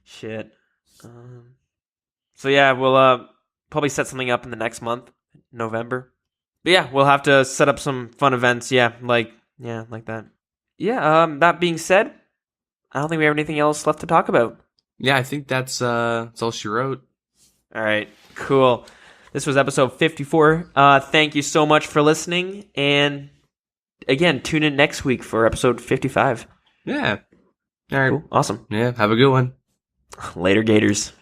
Shit. So yeah, we'll probably set something up in the next month, November. But yeah, we'll have to set up some fun events. Yeah, like that. Yeah. That being said, I don't think we have anything else left to talk about. Yeah, I think that's all she wrote. All right, cool. This was episode 54. Thank you so much for listening. And again, tune in next week for episode 55. Yeah. All right. Cool. Awesome. Yeah, have a good one. Later, Gators.